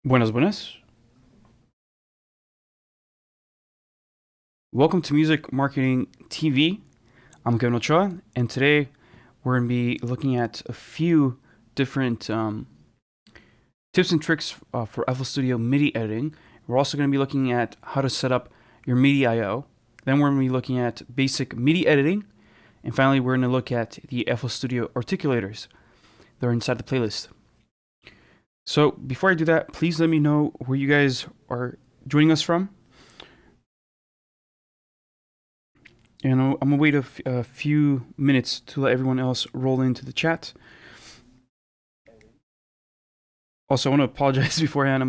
Buenas, buenas. Welcome to Music Marketing TV. I'm Kevin Ochoa, and today we're going to be looking at a few different tips and tricks for FL Studio MIDI editing. We're also going to be looking at how to set up your MIDI I/O. Then we're going to be looking at basic MIDI editing, and finally we're going to look at the FL Studio Articulators that are inside the playlist. So before I do that, please let me know where you guys are joining us from. And I'm going to wait a few minutes to let everyone else roll into the chat. Also, I want to apologize beforehand.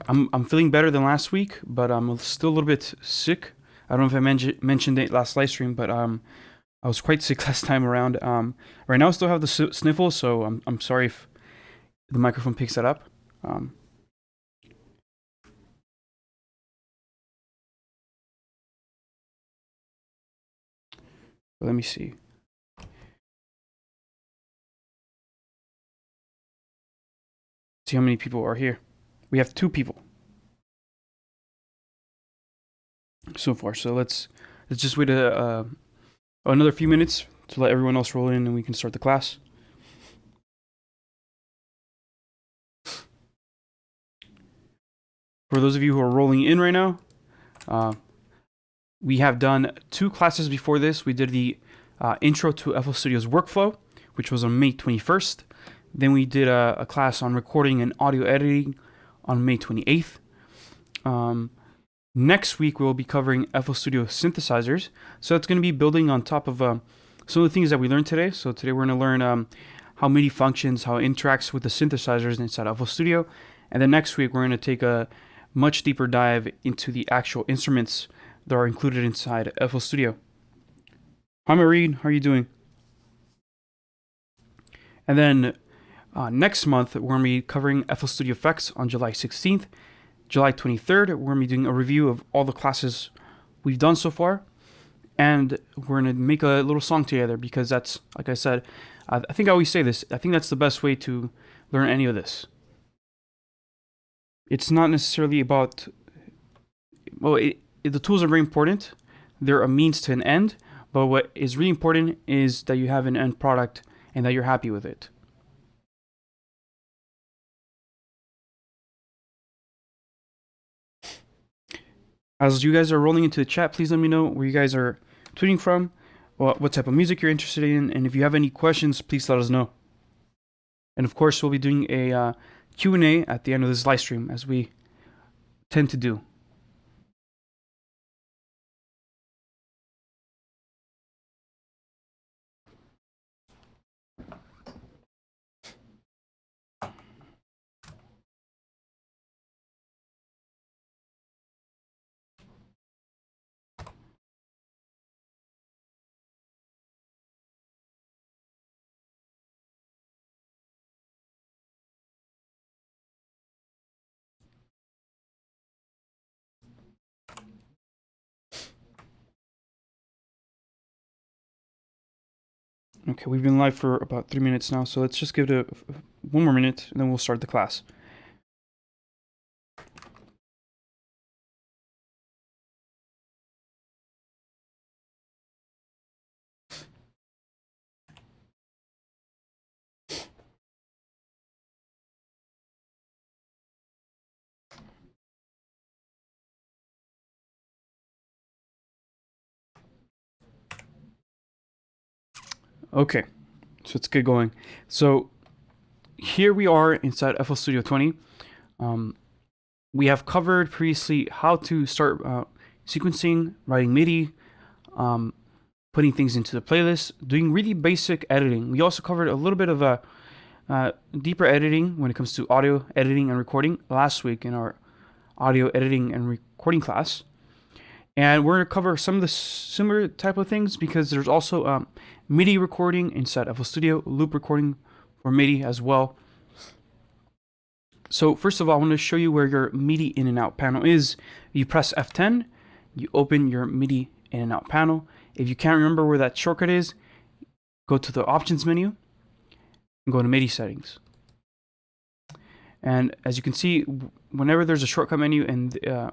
I'm feeling better than last week, but I'm still a little bit sick. I don't know if I mentioned it last live stream, but I was quite sick last time around. Right now I still have the sniffles, so I'm sorry if the microphone picks that up. But let me see. See how many people are here. We have 2 people so far. So let's just wait another few minutes to let everyone else roll in, and we can start the class. For those of you who are rolling in right now, we have done 2 classes before this. We did the intro to FL Studio's workflow, which was on May 21st. Then we did a class on recording and audio editing on May 28th. Next week, we'll be covering FL Studio synthesizers. So it's going to be building on top of some of the things that we learned today. So today we're going to learn how MIDI functions, how it interacts with the synthesizers inside FL Studio. And then next week, we're going to take a much deeper dive into the actual instruments that are included inside FL Studio. Hi, Maureen. How are you doing? And then next month, we're going to be covering FL Studio Effects on July 16th. July 23rd, we're going to be doing a review of all the classes we've done so far. And we're going to make a little song together because that's, like I said, I think I always say this, I think that's the best way to learn any of this. It's not necessarily about, well, the tools are very important. They're a means to an end. But what is really important is that you have an end product and that you're happy with it. As you guys are rolling into the chat, please let me know where you guys are tweeting from, what type of music you're interested in, and if you have any questions, please let us know. And of course, we'll be doing a Q&A at the end of this live stream, as we tend to do. Okay, we've been live for about 3 minutes now, so let's just give it one more minute, and then we'll start the class. Okay, so let's get going. So here we are inside FL Studio 20. We have covered previously how to start sequencing, writing MIDI, putting things into the playlist, doing really basic editing. We also covered a little bit of a deeper editing when it comes to audio editing and recording last week in our audio editing and recording class. And we're going to cover some of the similar type of things because there's also MIDI recording inside FL Studio, loop recording for MIDI as well. So first of all, I want to show you where your MIDI in and out panel is. You press F10, you open your MIDI in and out panel. If you can't remember where that shortcut is, go to the options menu and go to MIDI settings. And as you can see, whenever there's a shortcut menu and a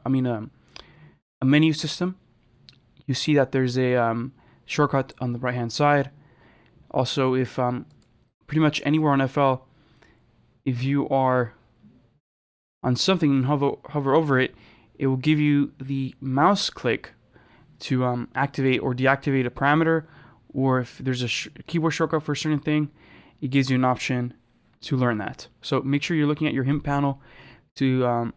menu system, you see that there's a shortcut on the right hand side. Also, if pretty much anywhere on FL, if you are on something and hover over it, it will give you the mouse click to activate or deactivate a parameter, or if there's a keyboard shortcut for a certain thing, it gives you an option to learn that. So make sure you're looking at your hint panel to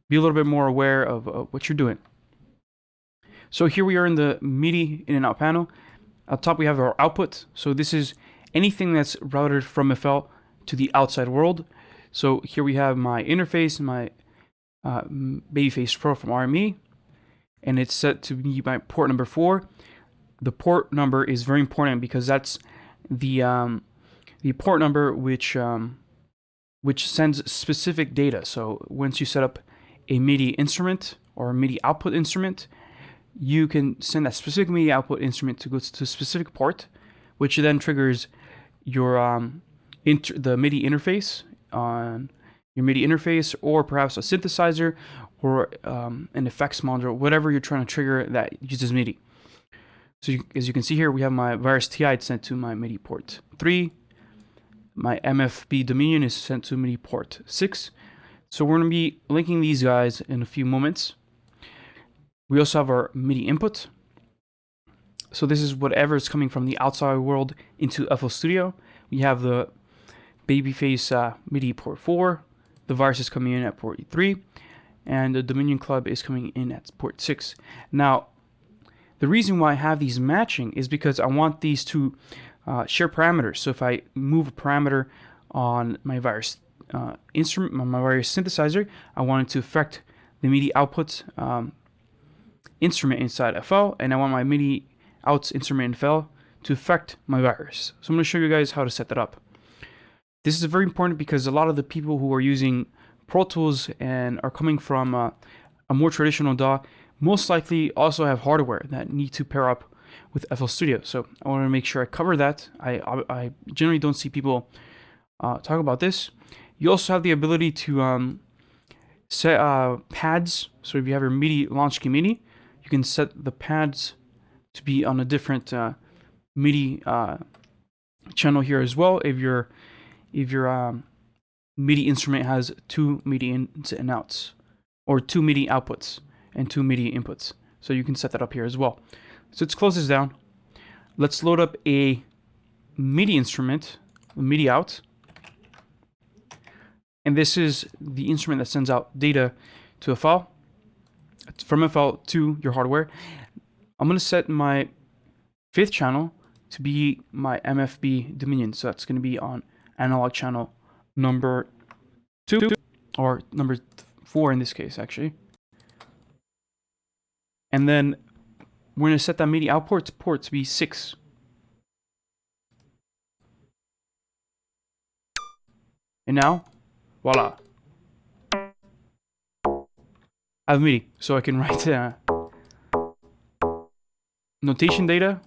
be a little bit more aware of what you're doing. So here we are in the MIDI in and out panel. Up top we have our output. So this is anything that's routed from FL to the outside world. So here we have my interface, my Babyface Pro from RME, and it's set to be my port number 4. The port number is very important because that's the port number which sends specific data. So once you set up a MIDI instrument or a MIDI output instrument, you can send that specific MIDI output instrument to go to a specific port, which then triggers your the MIDI interface on your MIDI interface, or perhaps a synthesizer or an effects module, whatever you're trying to trigger that uses MIDI. So as you can see here, we have my Virus TI sent to my MIDI port 3. My MFB Dominion is sent to MIDI port 6. So we're going to be linking these guys in a few moments. We also have our MIDI input. So this is whatever is coming from the outside world into FL Studio. We have the Babyface MIDI port 4. The Virus is coming in at port 3. And the Dominion Club is coming in at port 6. Now, the reason why I have these matching is because I want these to share parameters. So if I move a parameter on my Virus instrument, my Virus synthesizer, I want it to affect the MIDI output instrument inside FL, and I want my MIDI outs instrument in FL to affect my Virus. So I'm going to show you guys how to set that up. This is very important because a lot of the people who are using Pro Tools and are coming from a more traditional DAW most likely also have hardware that need to pair up with FL Studio. So I want to make sure I cover that. I generally don't see people talk about this. You also have the ability to set pads. So if you have your MIDI launch key MIDI, you can set the pads to be on a different MIDI channel here as well. If your MIDI instrument has 2 MIDI ins and outs, or 2 MIDI outputs and 2 MIDI inputs, so you can set that up here as well. So let's close this down. Let's load up a MIDI instrument, MIDI out, and this is the instrument that sends out data to a file. It's from FL to your hardware. I'm going to set my 5th channel to be my MFB Dominion. So that's going to be on analog channel number 2, or number 4 in this case, actually. And then we're going to set that MIDI output port to be 6. And now, voila. I have MIDI, so I can write notation data.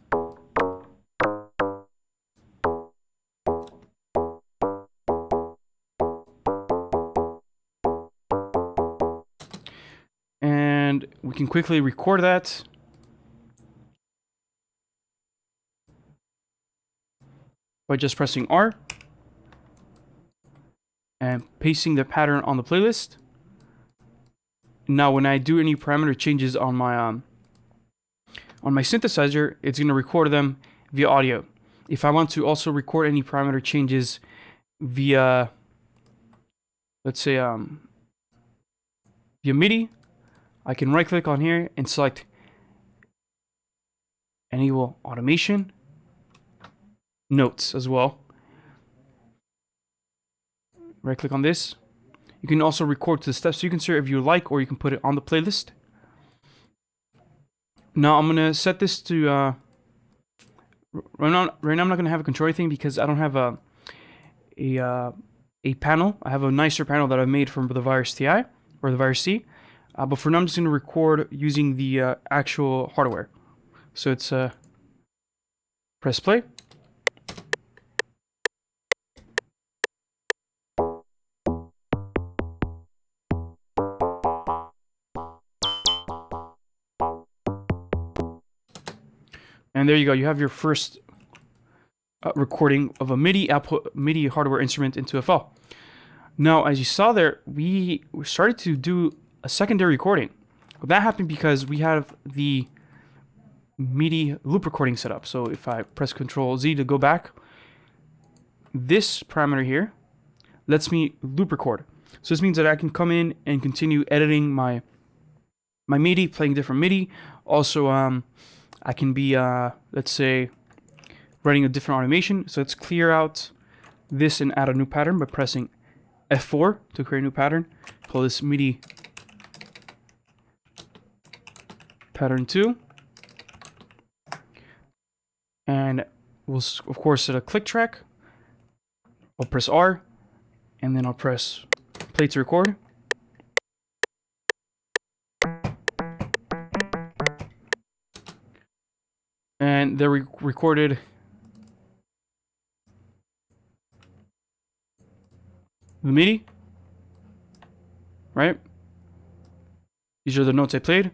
And we can quickly record that. By just pressing R and pasting the pattern on the playlist. Now, when I do any parameter changes on my synthesizer, it's going to record them via audio. If I want to also record any parameter changes via, let's say, via MIDI, I can right-click on here and select Enable Automation, Notes as well. Right-click on this. You can also record to the steps you can see if you like, or you can put it on the playlist. Now I'm gonna set this to right now I'm not gonna have a control thing because I don't have a panel. I have a nicer panel that I've made from the Virus TI or the Virus C. But for now I'm just gonna record using the actual hardware. So it's press play. And there you go. You have your first recording of a MIDI output, MIDI hardware instrument into FL. Now, as you saw there, we started to do a secondary recording. That happened because we have the MIDI loop recording set up. So if I press Control Z to go back, this parameter here lets me loop record. So this means that I can come in and continue editing my MIDI, playing different MIDI. Also, I can be, let's say, running a different automation. So let's clear out this and add a new pattern by pressing F4 to create a new pattern. Call this MIDI pattern 2. And we'll, of course, set a click track. I'll press R, and then I'll press play to record. And there we recorded the MIDI, right? These are the notes I played,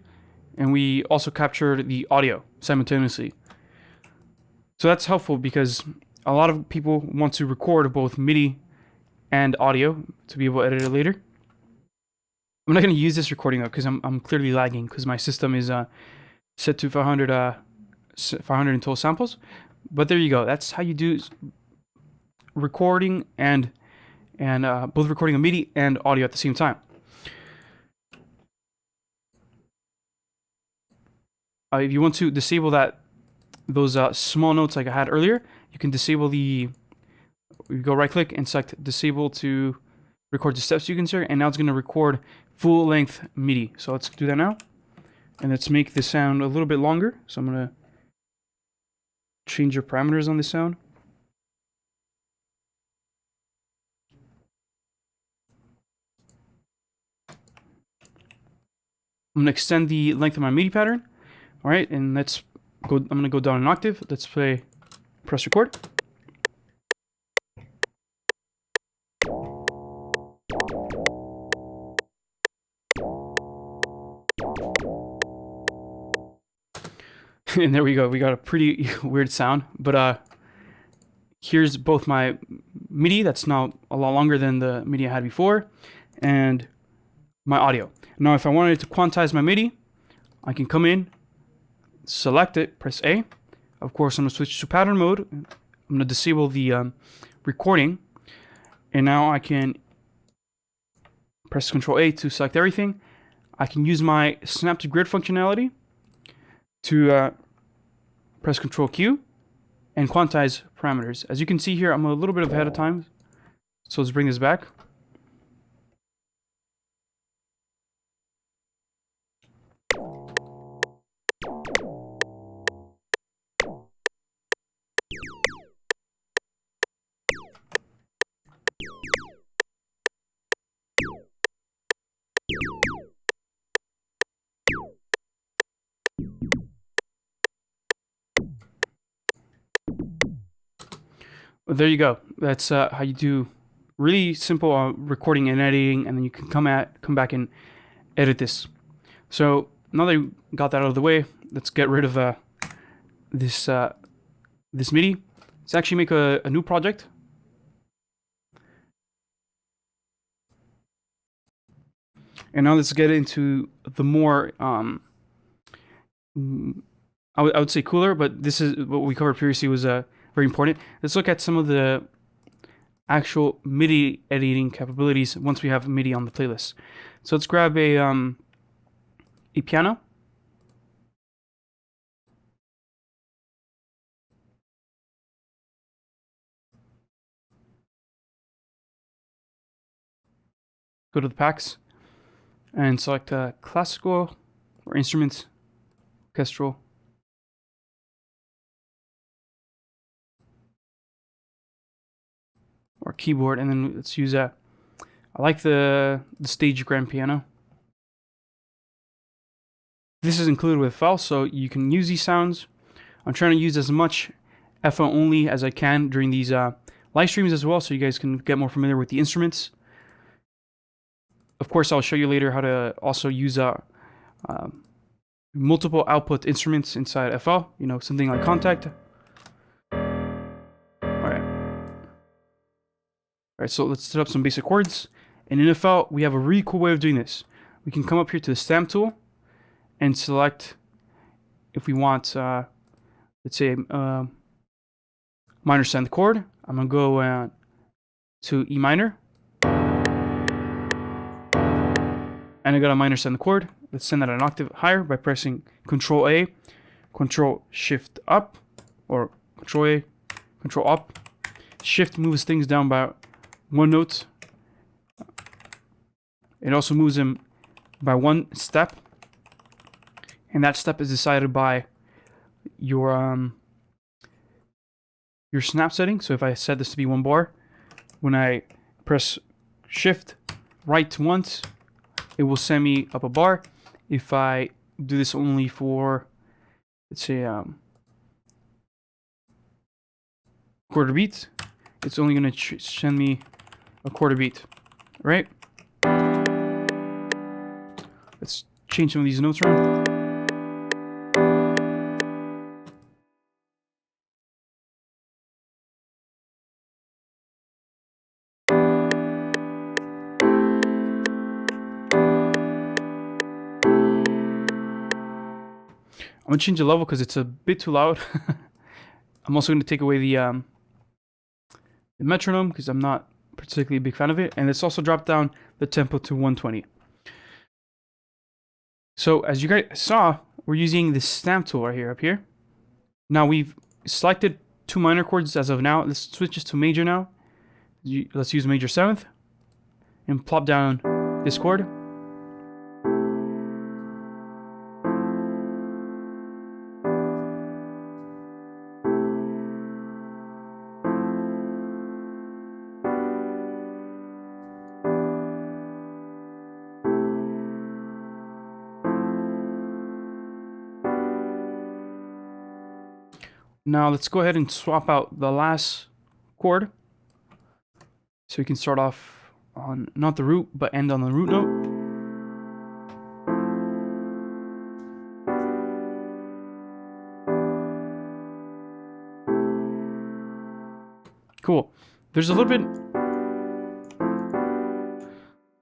and we also captured the audio simultaneously. So that's helpful because a lot of people want to record both MIDI and audio to be able to edit it later. I'm not going to use this recording though because I'm clearly lagging because my system is set to 500 in total samples. But there you go. That's how you do recording and both recording a MIDI and audio at the same time. If you want to disable those small notes like I had earlier, you can disable you go right click and select disable to record the steps you consider, and now it's going to record full length MIDI. So let's do that now. And let's make the sound a little bit longer. So I'm going to change your parameters on the sound. I'm going to extend the length of my MIDI pattern. All right, and let's go. I'm going to go down an octave. Let's press record. And there we go. We got a pretty weird sound, but here's both my MIDI that's now a lot longer than the MIDI I had before, and my audio. Now, if I wanted to quantize my MIDI, I can come in, select it, press A. Of course, I'm going to switch to pattern mode. I'm going to disable the recording, and now I can press Control A to select everything. I can use my snap to grid functionality to press Control Q and quantize parameters. As you can see here, I'm a little bit ahead of time, so let's bring this back. There you go. That's how you do really simple recording and editing, and then you can come back and edit this. So now that you got that out of the way, let's get rid of this MIDI. Let's actually make a new project. And now let's get into the more I would say cooler, but this is what we covered previously was very important. Let's look at some of the actual MIDI editing capabilities once we have MIDI on the playlist. So let's grab a piano. Go to the packs and select classical or instruments, orchestral. Or keyboard, and then let's use I like the stage grand piano. This is included with FL, so you can use these sounds. I'm trying to use as much FL only as I can during these live streams as well, so you guys can get more familiar with the instruments. Of course, I'll show you later how to also use multiple output instruments inside FL, you know, something like Contact. Alright, so let's set up some basic chords. And in FL, we have a really cool way of doing this. We can come up here to the Stamp tool and select if we want, let's say, minor 7th chord. I'm going to go to E minor. And I got a minor 7th chord. Let's send that an octave higher by pressing Control A, Control Shift up, or Control A, Control up. Shift moves things down by one note. It also moves them by one step, and that step is decided by your snap setting. So if I set this to be 1 bar, when I press Shift right once, it will send me up a bar. If I do this only for, let's say, quarter beat, it's only going to send me a quarter beat, right? Let's change some of these notes around. I'm going to change the level because it's a bit too loud. I'm also going to take away the metronome because I'm not particularly a big fan of it. And let's also drop down the tempo to 120. So as you guys saw, we're using the Stamp tool right here, up here. Now we've selected 2 minor chords as of now. Let's switch this to major now. Let's use major 7th and plop down this chord. Now let's go ahead and swap out the last chord. So we can start off on not the root, but end on the root note. Cool. There's a little bit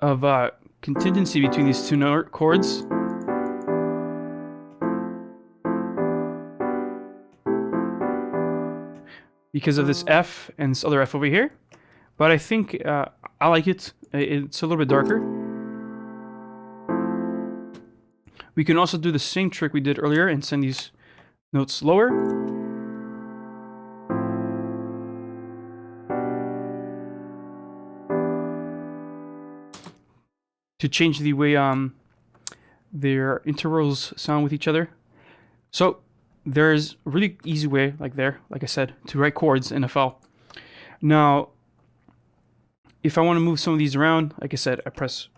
of contingency between these 2 note chords. Because of this F and this other F over here. But I think I like it. It's a little bit darker. We can also do the same trick we did earlier and send these notes lower. To change the way their intervals sound with each other. So there's a really easy way, like I said, to write chords in FL. Now, if I want to move some of these around, like I said, I press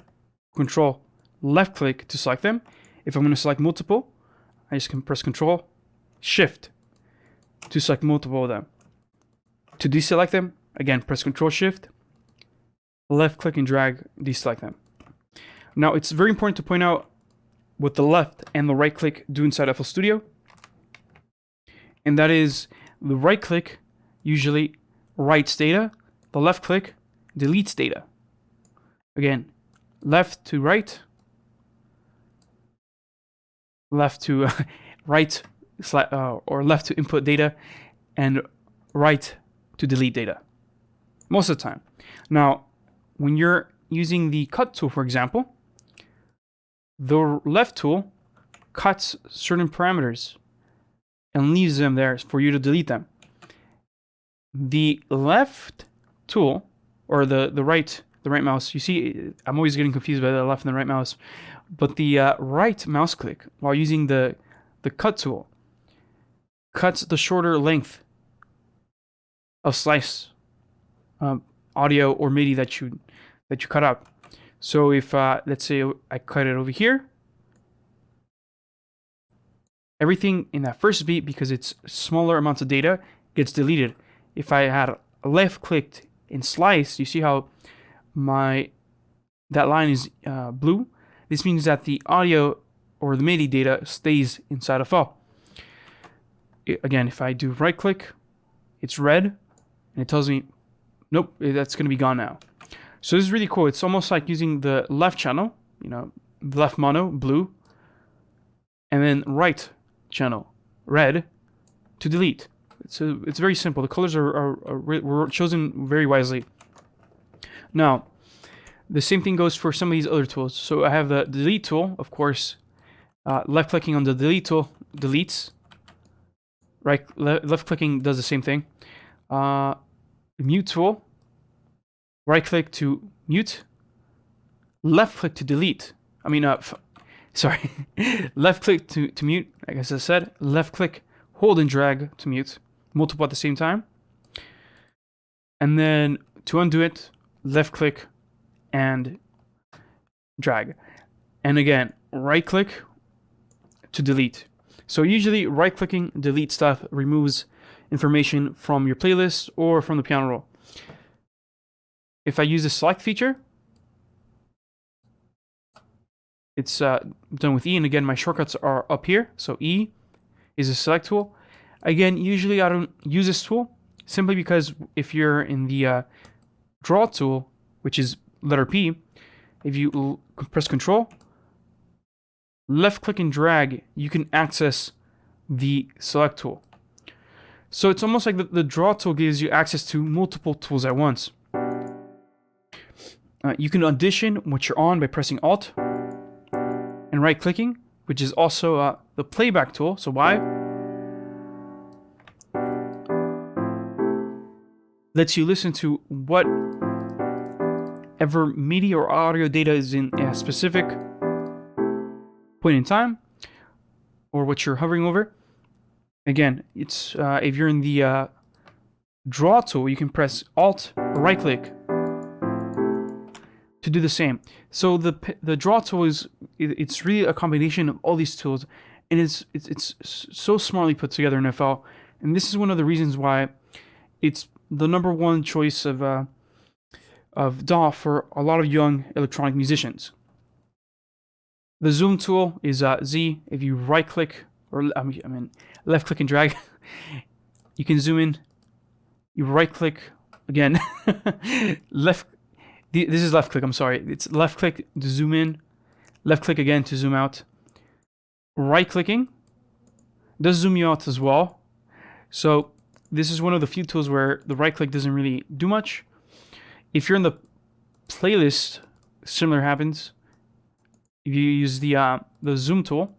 Control left click to select them. If I'm going to select multiple, I just can press Control Shift to select multiple of them. To deselect them, again, press Control Shift, left click and drag, deselect them. Now, it's very important to point out what the left and the right click do inside FL Studio. And that is, the right click usually writes data, the left click deletes data. Again, left to right, left to right, or left to input data, and right to delete data. Most of the time. Now, when you're using the cut tool, for example, the left tool cuts certain parameters and leaves them there for you to delete them. The left tool, or the right mouse, you see, I'm always getting confused by the left and the right mouse, but the right mouse click while using the cut tool cuts the shorter length of slice audio or MIDI that you cut out. So if let's say I cut it over here, everything in that first beat, because it's smaller amounts of data, gets deleted. If I had left clicked in slice, you see how that line is blue? This means that the audio or the MIDI data stays inside a file. Again, if I do right click, it's red, and it tells me, nope, that's going to be gone now. So this is really cool. It's almost like using the left channel, the left mono, blue, and then right channel, red, to delete. It's very simple. The colors were chosen very wisely. Now, the same thing goes for some of these other tools. So I have the delete tool, of course. Left clicking on the delete tool deletes. Left clicking does the same thing. Mute tool. Right click to mute. Left click to delete. Sorry. Left click to mute. Like I said, left click, hold and drag to mute. Multiple at the same time. And then to undo it, left click and drag. And again, right click to delete. So usually right clicking delete stuff removes information from your playlist or from the piano roll. If I use the select feature, it's done with E, and again my shortcuts are up here. So E is a select tool. Again, usually I don't use this tool simply because if you're in the draw tool, which is letter P, if you press Control, left click and drag, you can access the select tool. So it's almost like the draw tool gives you access to multiple tools at once. You can audition what you're on by pressing Alt and right clicking, which is also the playback tool. So why? Lets you listen to whatever MIDI or audio data is in a specific point in time, or what you're hovering over. Again, it's if you're in the draw tool, you can press Alt or right click to do the same. So the draw tool it's really a combination of all these tools, and it's so smartly put together in FL. And this is one of the reasons why it's the #1 choice of DAW for a lot of young electronic musicians. The zoom tool is Z. If you right click or left click and drag, you can zoom in. You right click again. Left. This is left click. I'm sorry. It's left click to zoom in. Left click again to zoom out. Right clicking does zoom you out as well. So this is one of the few tools where the right click doesn't really do much. If you're in the playlist, similar happens. If you use the zoom tool,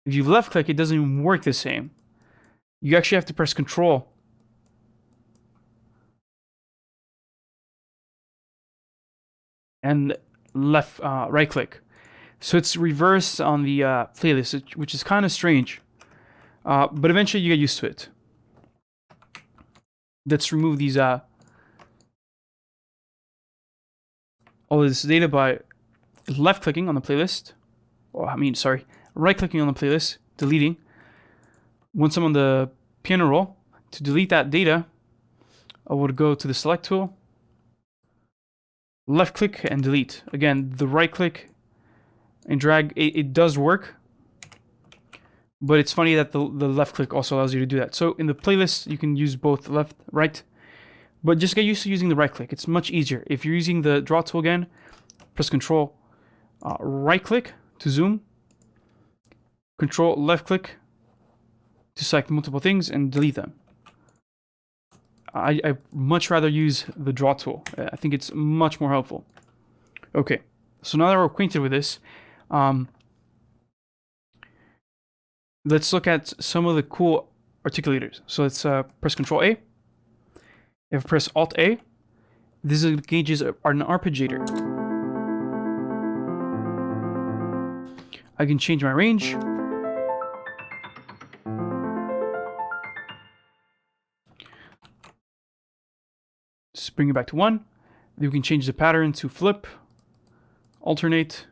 if you left click, it doesn't even work the same. You actually have to press Control and right click. So it's reversed on the playlist, which is kind of strange. But eventually you get used to it. Let's remove these all this data by left clicking on the playlist. Right clicking on the playlist, deleting. Once I'm on the piano roll, to delete that data, I would go to the select tool, left click and delete. Again, the right click and drag, it does work. But it's funny that the left click also allows you to do that. So in the playlist, you can use both left, right. But just get used to using the right click. It's much easier. If you're using the draw tool again, press Control, right click to zoom, Control left click to select multiple things and delete them. I much rather use the draw tool. I think it's much more helpful. Okay, so now that we're acquainted with this, let's look at some of the cool articulators. So let's press Control A. If I press Alt A, this engages an arpeggiator. I can change my range. Just bring it back to 1. Then we can change the pattern to flip, alternate.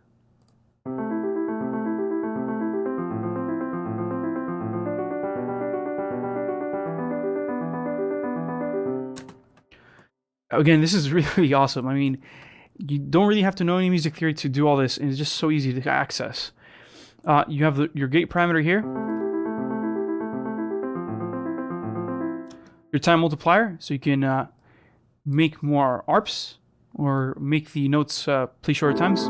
Again, this is really awesome. I mean, You don't really have to know any music theory to do all this, and it's just so easy to access. You have your gate parameter here, your time multiplier, so you can make more arps or make the notes play shorter times.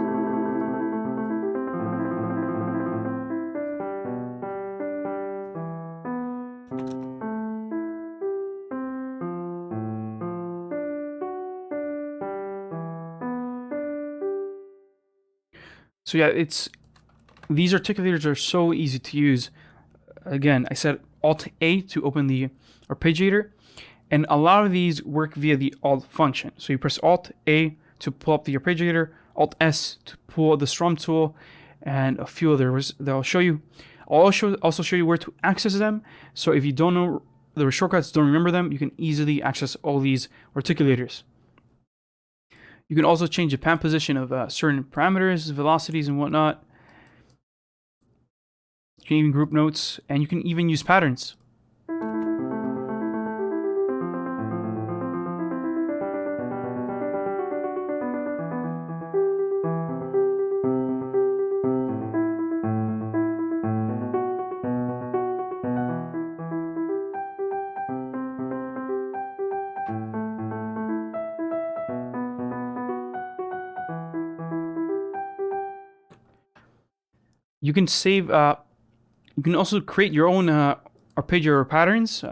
So yeah, these articulators are so easy to use. Again, I said Alt A to open the Arpeggiator, and a lot of these work via the Alt function. So you press Alt A to pull up the Arpeggiator, Alt S to pull the Strum Tool, and a few others that I'll show you. I'll also show you where to access them. So if you don't know the shortcuts, don't remember them, you can easily access all these articulators. You can also change the pan position of certain parameters, velocities, and whatnot. You can even group notes, and you can even use patterns. You can save. You can also create your own Arpeggiator patterns.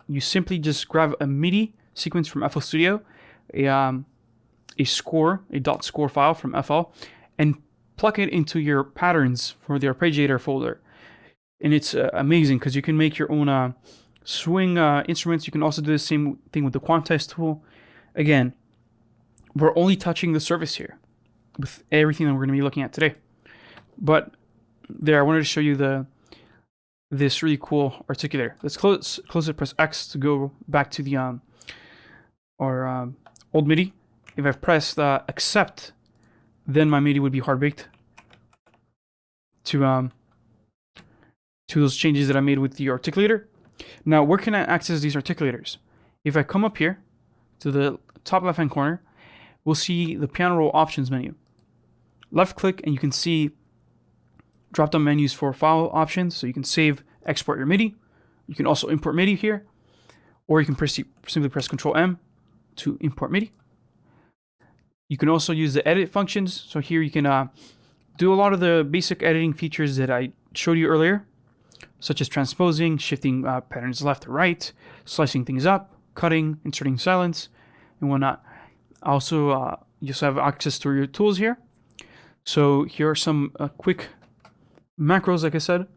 You simply just grab a MIDI sequence from FL Studio, a dot score file from FL, and plug it into your patterns for the Arpeggiator folder. And it's amazing because you can make your own swing instruments. You can also do the same thing with the quantize tool. Again, we're only touching the surface here with everything that we're going to be looking at today. But there, I wanted to show you this really cool articulator. Let's close it, press X to go back to the old MIDI. If I pressed accept, then my MIDI would be hard baked to those changes that I made with the articulator. Now, where can I access these articulators? If I come up here to the top left hand corner, we'll see the Piano Roll options menu. Left click and you can see drop down menus for file options, so you can save, export your MIDI. You can also import MIDI here, or you can simply press Control M to import MIDI. You can also use the edit functions. So here you can do a lot of the basic editing features that I showed you earlier, such as transposing, shifting patterns left to right, slicing things up, cutting, inserting silence, and whatnot. Also, you also have access to your tools here. So here are some quick macros, like I said,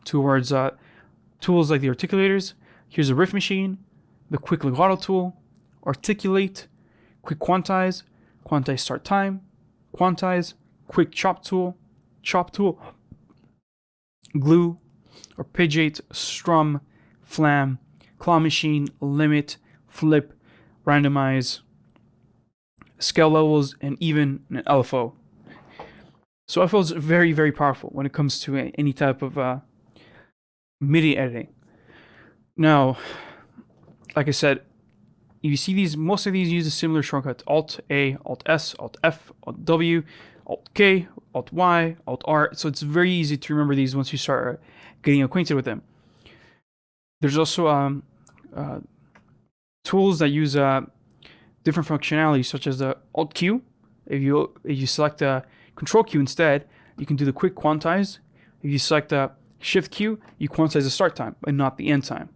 towards tools like the articulators. Here's a riff machine, the quick legato tool, articulate, quick quantize start time, quantize, quick chop tool, glue, arpeggiate, strum, flam, claw machine, limit, flip, randomize, scale levels, and even an LFO. So FL is very, very powerful when it comes to any type of MIDI editing. Now, like I said, you see most of these use a similar shortcut: Alt A, Alt S, Alt F, Alt W, Alt K, Alt Y, Alt R. So it's very easy to remember these once you start getting acquainted with them. There's also tools that use different functionality, such as the Alt Q. If you select the Control Q instead, you can do the quick quantize. If you select the Shift Q, you quantize the start time and not the end time.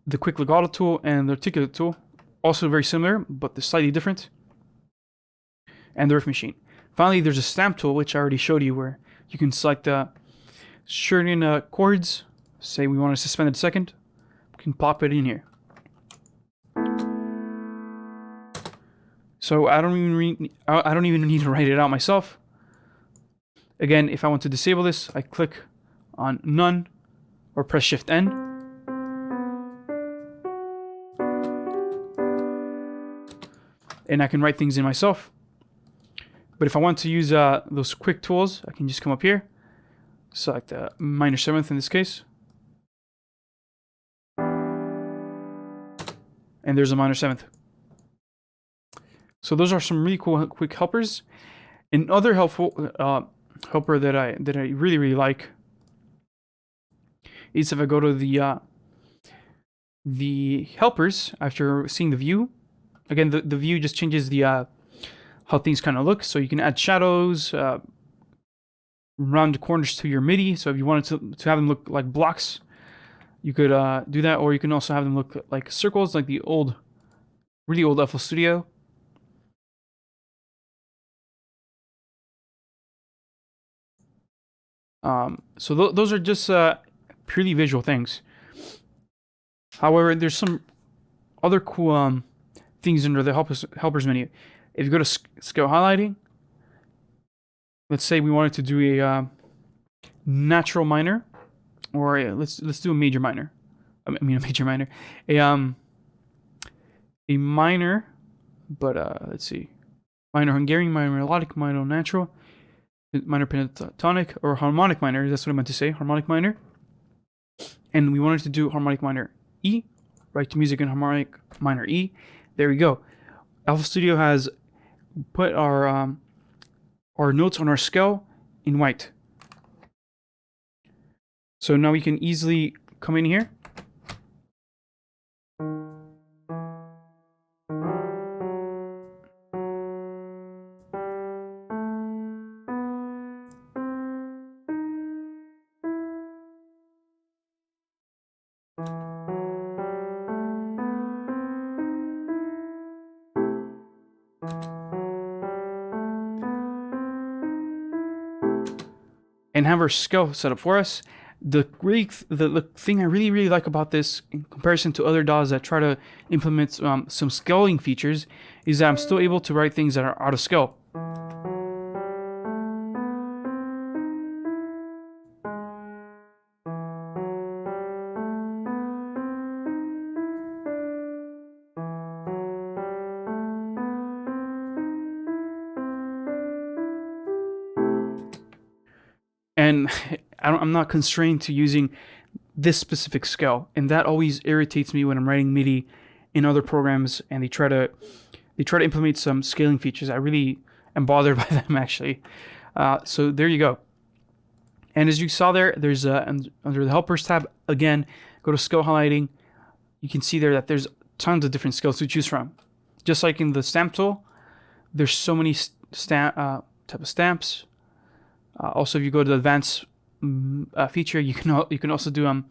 The quick legato tool and the articulate tool, also very similar, but they're slightly different. And the riff machine. Finally, there's a stamp tool, which I already showed you, where you can select certain chords. Say we want a suspended second, we can pop it in here. So I don't even need to write it out myself. Again, if I want to disable this, I click on None or press Shift N. And I can write things in myself. But if I want to use those quick tools, I can just come up here, select minor seventh in this case. And there's a minor seventh. So those are some really cool quick helpers. Another helpful helper that I really like is if I go to the helpers after seeing the view. Again, the view just changes the how things kind of look. So you can add shadows, round corners to your MIDI. So if you wanted to have them look like blocks, you could do that, or you can also have them look like circles, like the really old FL Studio. So those are just purely visual things. However, there's some other cool things under the helpers menu. If you go to scale highlighting, let's say we wanted to do a natural minor, or let's do a major minor. I mean a major minor, a minor, but let's see, minor Hungarian, minor melodic, minor natural, minor pentatonic, or harmonic minor. That's what I meant to say, harmonic minor. And we wanted to do harmonic minor E, right to music in harmonic minor E. There we go. FL Studio has put our notes on our scale in white. So now we can easily come in here. And have our scale set up for us. The thing I really like about this, in comparison to other DAWs that try to implement some scaling features, is that I'm still able to write things that are out of scale. And I'm not constrained to using this specific scale, and that always irritates me when I'm writing MIDI in other programs and they try to implement some scaling features. I really am bothered by them, actually. So there you go. And as you saw there's under the helpers tab, again, go to scale highlighting. You can see there that there's tons of different scales to choose from. Just like in the stamp tool, there's so many type of stamps. Also, if you go to the advanced feature, you can also do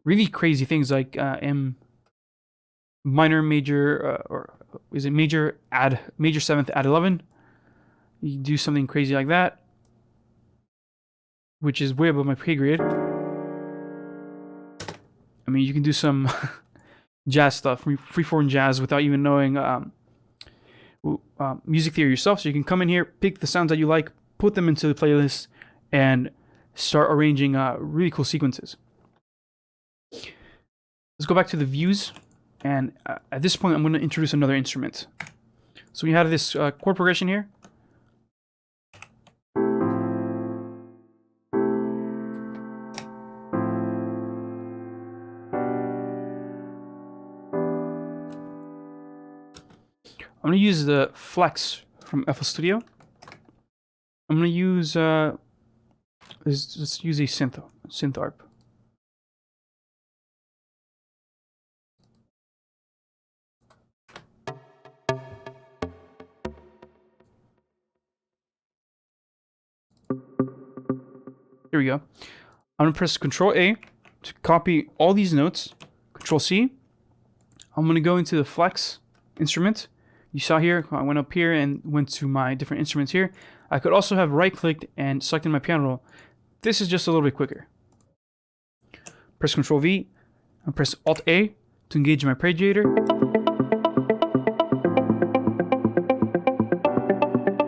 really crazy things like minor, major, or is it major seventh add 11. You do something crazy like that, which is way above my pay grade. I mean, you can do some jazz stuff, freeform jazz, without even knowing music theory yourself. So you can come in here, pick the sounds that you like, put them into the playlist, and start arranging really cool sequences. Let's go back to the views, and at this point I'm going to introduce another instrument. So we have this chord progression here. I'm going to use the Flex from FL Studio. I'm going to use let's use a synth arp. Here we go. I'm going to press Control A to copy all these notes. Control C. I'm going to go into the Flex instrument. You saw here, I went up here and went to my different instruments here. I could also have right-clicked and selected my piano roll. This is just a little bit quicker. Press Control V and press Alt A to engage my Arpeggiator.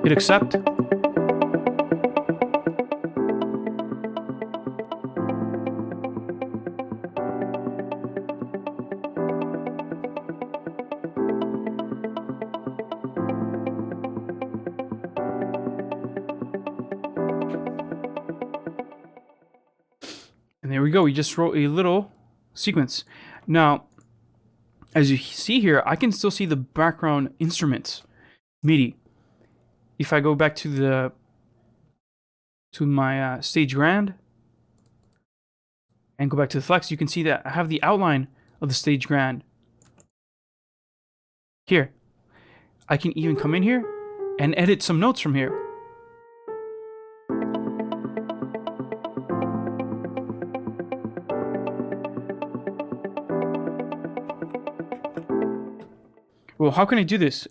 Hit accept. And there we go. We just wrote a little sequence. Now, as you see here, I can still see the background instruments. MIDI. If I go back to my stage grand and go back to the flex, you can see that I have the outline of the stage grand here. I can even come in here and edit some notes from here. Well, how can I do this?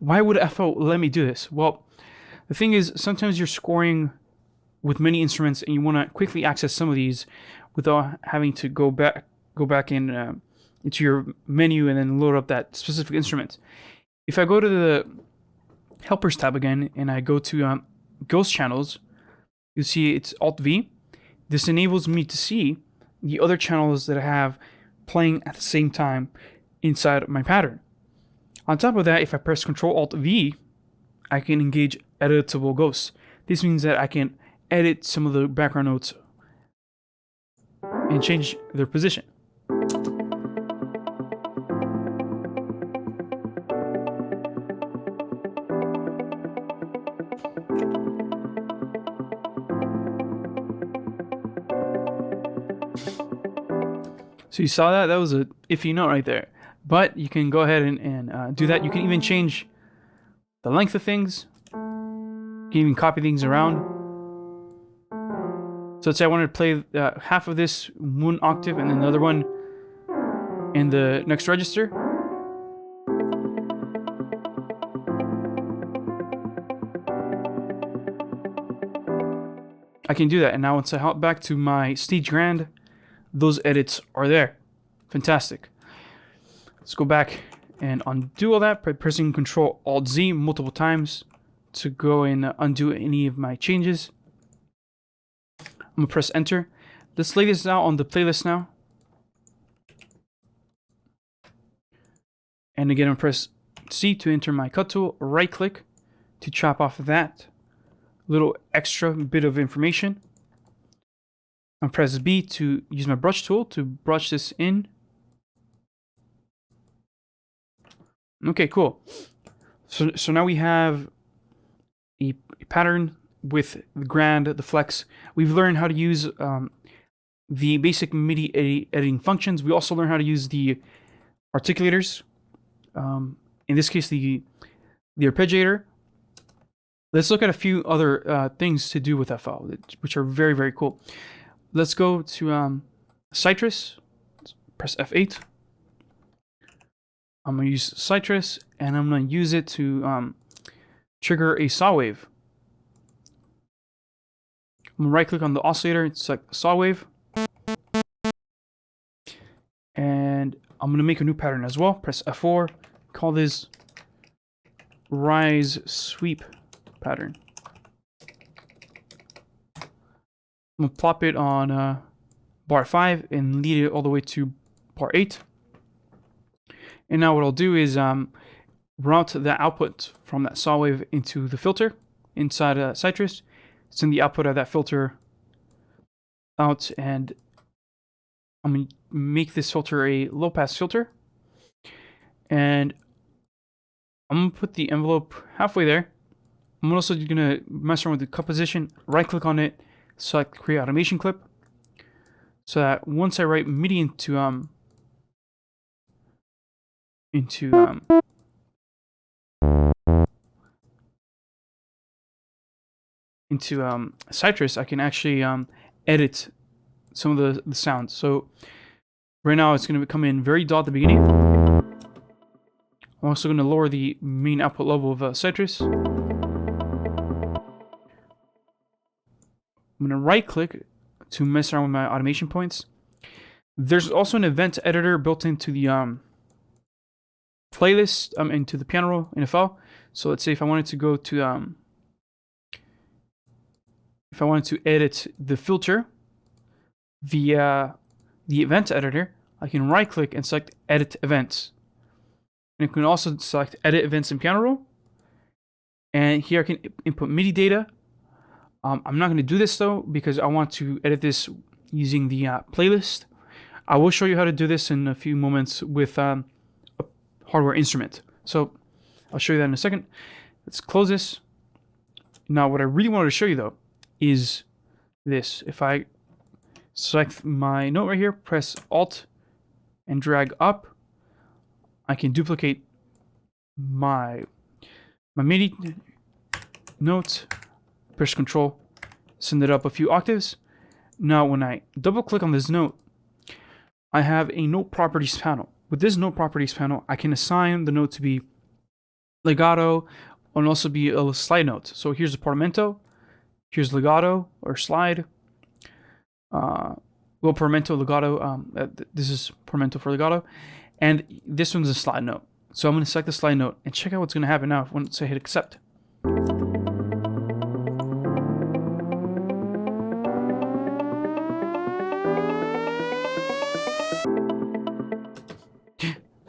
Why would FL let me do this? Well, the thing is, sometimes you're scoring with many instruments and you want to quickly access some of these without having to go back in into your menu and then load up that specific instrument. If I go to the Helpers tab again and I go to Ghost Channels, you'll see it's Alt-V. This enables me to see the other channels that I have playing at the same time inside of my pattern. On top of that, if I press Ctrl-Alt-V, I can engage Editable Ghosts. This means that I can edit some of the background notes and change their position. So you saw that? That was a iffy note right there. But you can go ahead and do that. You can even change the length of things. You can even copy things around. So let's say I wanted to play half of this one octave and then the other one in the next register. I can do that. And now once I hop back to my stage grand, those edits are there. Fantastic. Let's go back and undo all that by pressing Ctrl-Alt-Z multiple times to go and undo any of my changes. I'm going to press enter. Let's lay this out on the playlist now. And again, I'm going to press C to enter my cut tool, right click to chop off that little extra bit of information. I'm going to press B to use my brush tool to brush this in. Okay, cool. So now we have a pattern with the grand, the flex. We've learned how to use the basic MIDI editing functions. We also learned how to use the articulators. In this case, the Arpeggiator. Let's look at a few other things to do with FL, which are very, very cool. Let's go to Citrus. Press F8. I'm going to use Citrus, and I'm going to use it to trigger a saw wave. I'm going to right-click on the oscillator and select saw wave. And I'm going to make a new pattern as well. Press F4. Call this Rise Sweep pattern. I'm going to plop it on bar 5 and lead it all the way to bar 8. And now what I'll do is route the output from that saw wave into the filter inside Citrus. Send the output of that filter out, and I'm going to make this filter a low pass filter. And I'm going to put the envelope halfway there. I'm also going to mess around with the cut position, right click on it, select create automation clip. So that once I write MIDI into Citrus, I can actually edit some of the sounds. So right now it's going to come in very dull at the beginning. I'm also going to lower the main output level of Citrus. I'm going to right click to mess around with my automation points. There's also an event editor built into the playlist, into the Piano Roll in FL. So let's say if I wanted to go to if I wanted to edit the filter via the event editor, I can right click and select edit events. And you can also select edit events in Piano Roll. And here I can input MIDI data. I'm not going to do this though because I want to edit this using the playlist. I will show you how to do this in a few moments with a hardware instrument. So I'll show you that in a second. Let's close this. Now, what I really wanted to show you, though, is this. If I select my note right here, press Alt and drag up, I can duplicate my MIDI note, press Control, send it up a few octaves. Now, when I double click on this note, I have a note properties panel. With this note properties panel, I can assign the note to be legato and also be a slide note. So here's the portamento, here's legato or slide. Well, portamento, legato. This is portamento for legato, and this one's a slide note. So I'm going to select the slide note and check out what's going to happen now once I hit accept.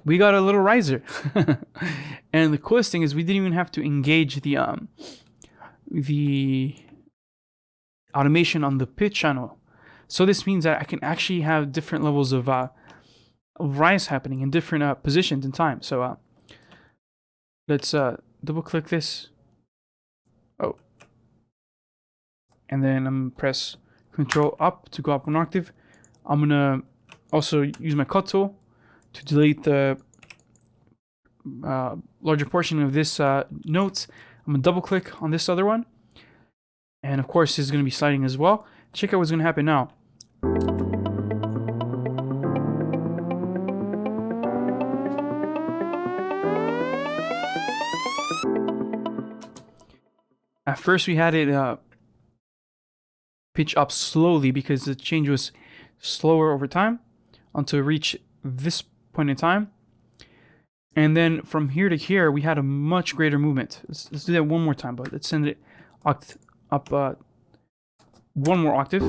We got a little riser. And the coolest thing is we didn't even have to engage the automation on the pitch channel. So this means that I can actually have different levels of rise happening in different positions in time. So let's double click this. Oh. And then I'm gonna press Control up to go up one octave. I'm gonna also use my cut tool to delete the larger portion of this notes. I'm gonna double click on this other one, and of course this is gonna be sliding as well. Check out what's gonna happen now. At first we had it pitch up slowly because the change was slower over time until it reached this point in time, and then from here to here we had a much greater movement. Let's do that one more time, but let's send it up one more octave.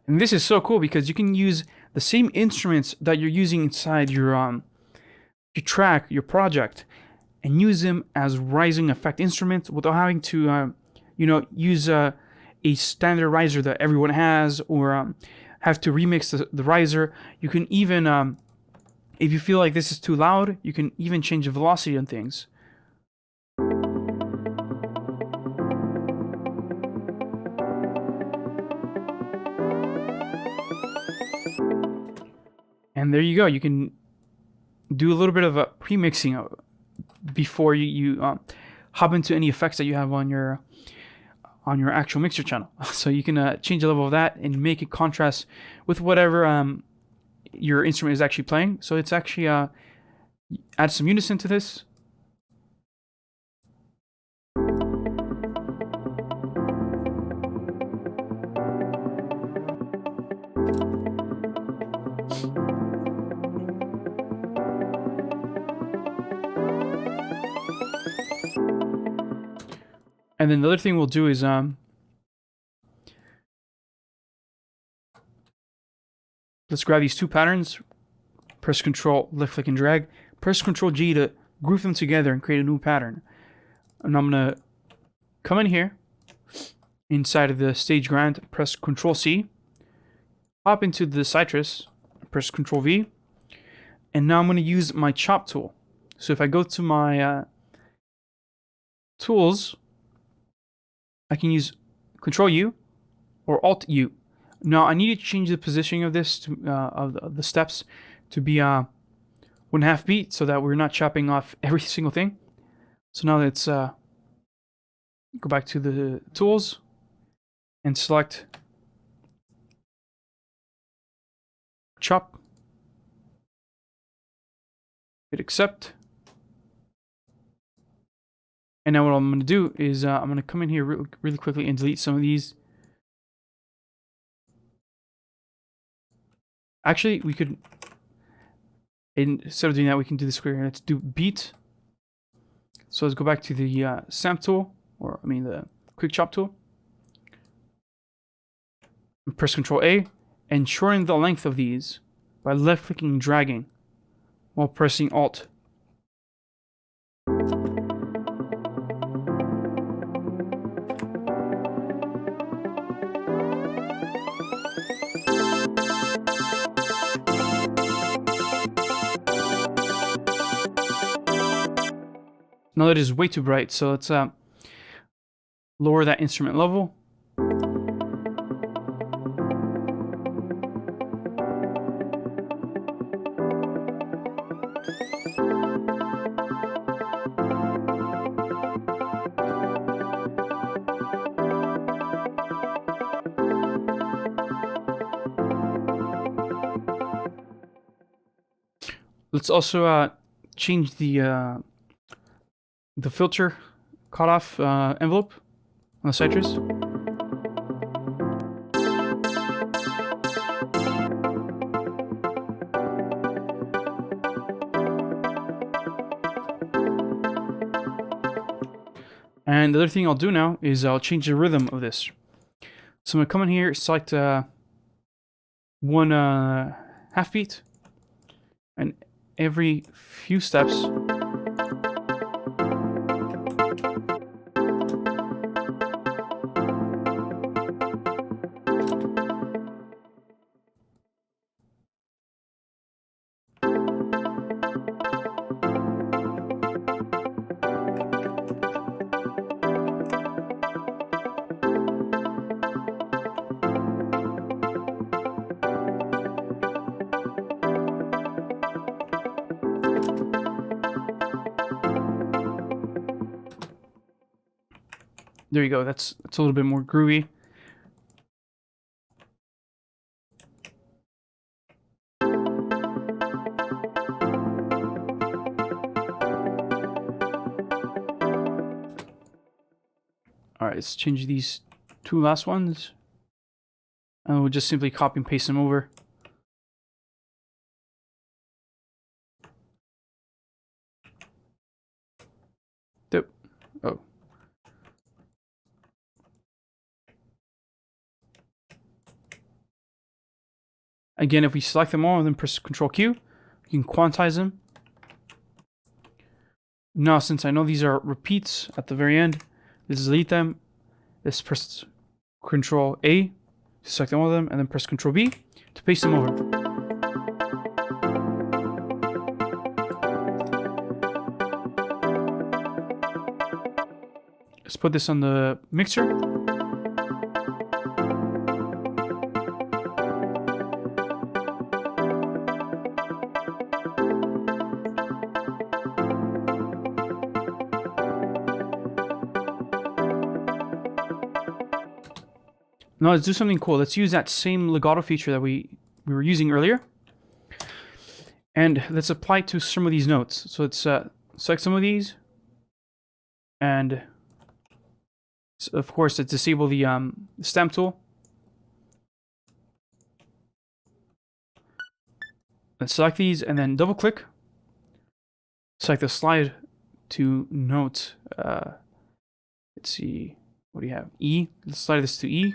And this is so cool because you can use the same instruments that you're using inside your track, your project, and use them as rising effect instruments without having to, use a standard riser that everyone has, or have to remix the riser. You can even, if you feel like this is too loud, you can even change the velocity on things. And there you go. You can do a little bit of a pre-mixing before you hop into any effects that you have on your actual mixer channel. So you can change the level of that and make it contrast with whatever your instrument is actually playing. So it's actually add some unison to this. And then the other thing we'll do is let's grab these two patterns, press Control, left click and drag, press Control G to group them together and create a new pattern. And I'm gonna come in here inside of the stage grind, press Control C, hop into the citrus, press Control V, and now I'm gonna use my chop tool. So if I go to my tools, I can use Control U or Alt U. Now I need to change the positioning of this to, of the steps to be 1/2 beat so that we're not chopping off every single thing. So now let's go back to the tools and select chop. Hit accept. And now what I'm going to do is I'm going to come in here really quickly and delete some of these. Actually, we could, instead of doing that, we can do this quicker. Let's do beat. So let's go back to the samp tool, or I mean the quick chop tool. And press Control A and shorten the length of these by left clicking and dragging while pressing Alt. Now that is way too bright, so let's lower that instrument level. Let's also change the filter cutoff envelope on the citrus. And the other thing I'll do now is I'll change the rhythm of this. So I'm gonna come in here, select one half beat, and every few steps there you go. That's a little bit more groovy. All right, let's change these two last ones, and we'll just simply copy and paste them over. Yep. Oh. Again, if we select them all and then press Control Q, you can quantize them. Now, since I know these are repeats at the very end, let's delete them. Let's press Control A to select all of them, and then press Control B to paste them over. Let's put this on the mixer. Now let's do something cool. Let's use that same legato feature that we were using earlier, and let's apply it to some of these notes. So let's select some of these, and of course let's disable the stamp tool. Let's select these and then double click. Select the slide to note. Let's see, what do you have? E. Let's slide this to E.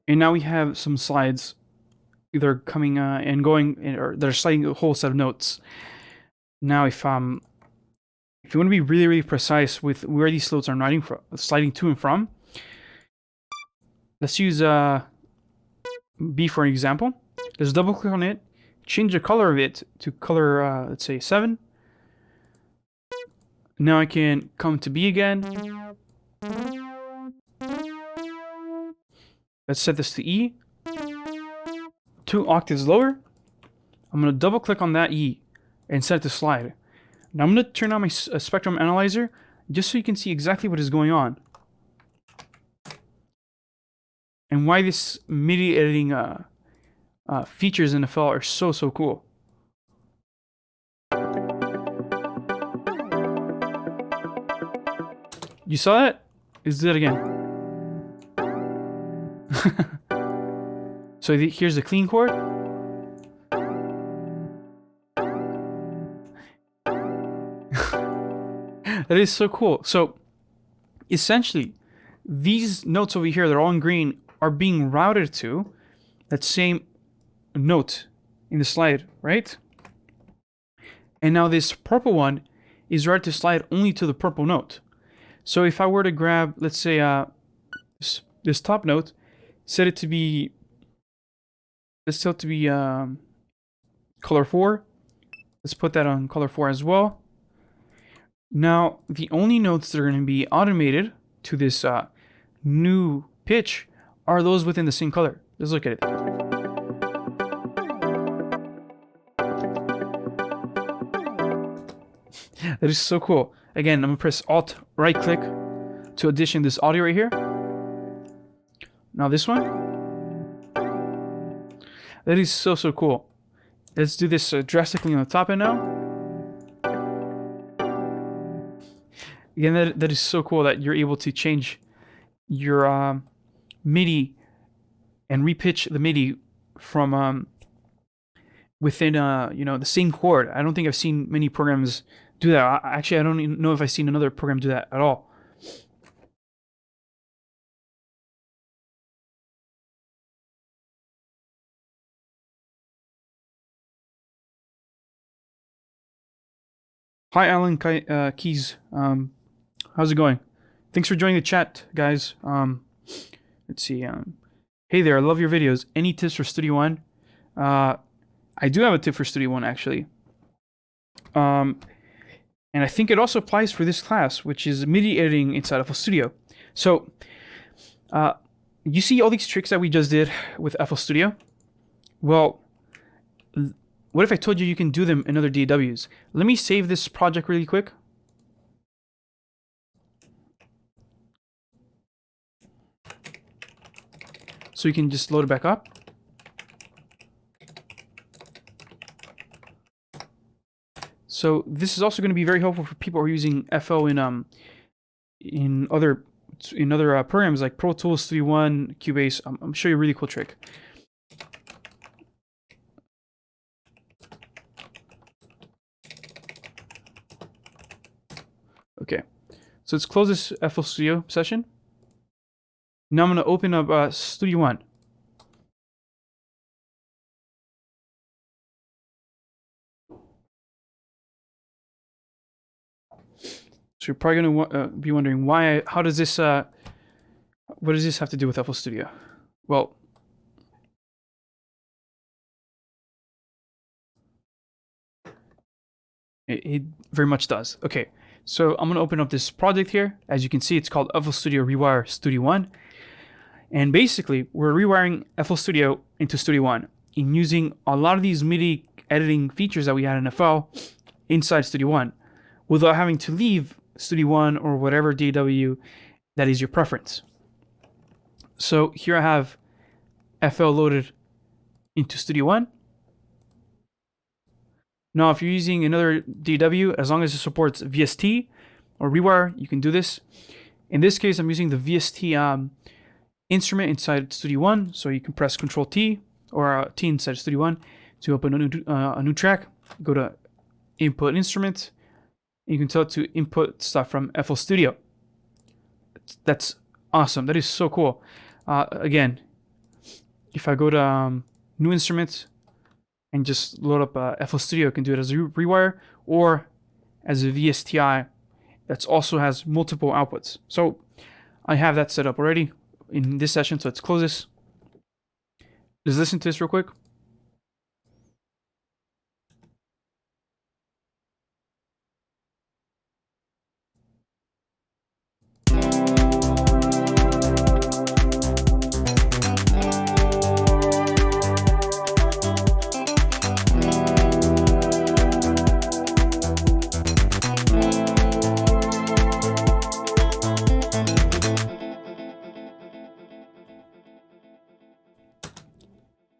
And now we have some slides either coming and going, or they're sliding a whole set of notes. Now, if you want to be really, really precise with where these notes are sliding to and from, let's use B for an example. Let's double click on it, change the color of it to color, let's say 7. Now I can come to B again. Let's set this to E. 2 octaves lower. I'm going to double click on that E and set it to slide. Now I'm going to turn on my spectrum analyzer just so you can see exactly what is going on. And why this MIDI editing features in FL are so cool. You saw that? Let's do it again. So here's the clean chord. That is so cool. So essentially, these notes over here, they're all in green, are being routed to that same note in the slide, right? And now this purple one is right to slide only to the purple note. So if I were to grab, let's say, this top note, set it to be, let's tell it to be color 4. Let's put that on color 4 as well. Now, the only notes that are going to be automated to this new pitch are those within the same color. Let's look at it. That is so cool. Again, I'm going to press Alt right click to addition this audio right here. Now this one. That is so cool. Let's do this drastically on the top end now. Again, that is so cool that you're able to change your MIDI and repitch the MIDI from within the same chord. I don't think I've seen many programs do that. Actually, I don't even know if I've seen another program do that at all. Hi, Alan Keys. How's it going? Thanks for joining the chat, guys. Let's see. Hey there, I love your videos. Any tips for Studio One? I do have a tip for Studio One, actually. And I think it also applies for this class, which is MIDI editing inside FL Studio. So, you see all these tricks that we just did with FL Studio? Well, what if I told you you can do them in other DAWs? Let me save this project really quick. So you can just load it back up. So this is also going to be very helpful for people who are using FL in other programs like Pro Tools, Studio One, Cubase. I'm showing you a really cool trick. Okay, so let's close this FL Studio session. Now I'm going to open up Studio One. So you're probably going to be wondering how does this, what does this have to do with FL Studio? Well, it very much does. Okay, so I'm going to open up this project here. As you can see, it's called FL Studio Rewire Studio One. And basically, we're rewiring FL Studio into Studio One and using a lot of these MIDI editing features that we had in FL inside Studio One without having to leave Studio One or whatever DAW that is your preference. So here I have FL loaded into Studio One. Now, if you're using another DAW, as long as it supports VST or Rewire, you can do this. In this case, I'm using the VST instrument inside Studio One, so you can press Control T or T inside Studio One to open a new track. Go to Input Instrument. You can tell it to input stuff from FL Studio. That's awesome. That is so cool. Again, if I go to New Instrument and just load up FL Studio, I can do it as a rewire or as a VSTI that also has multiple outputs. So I have that set up already in this session, so let's close this. Let's listen to this real quick.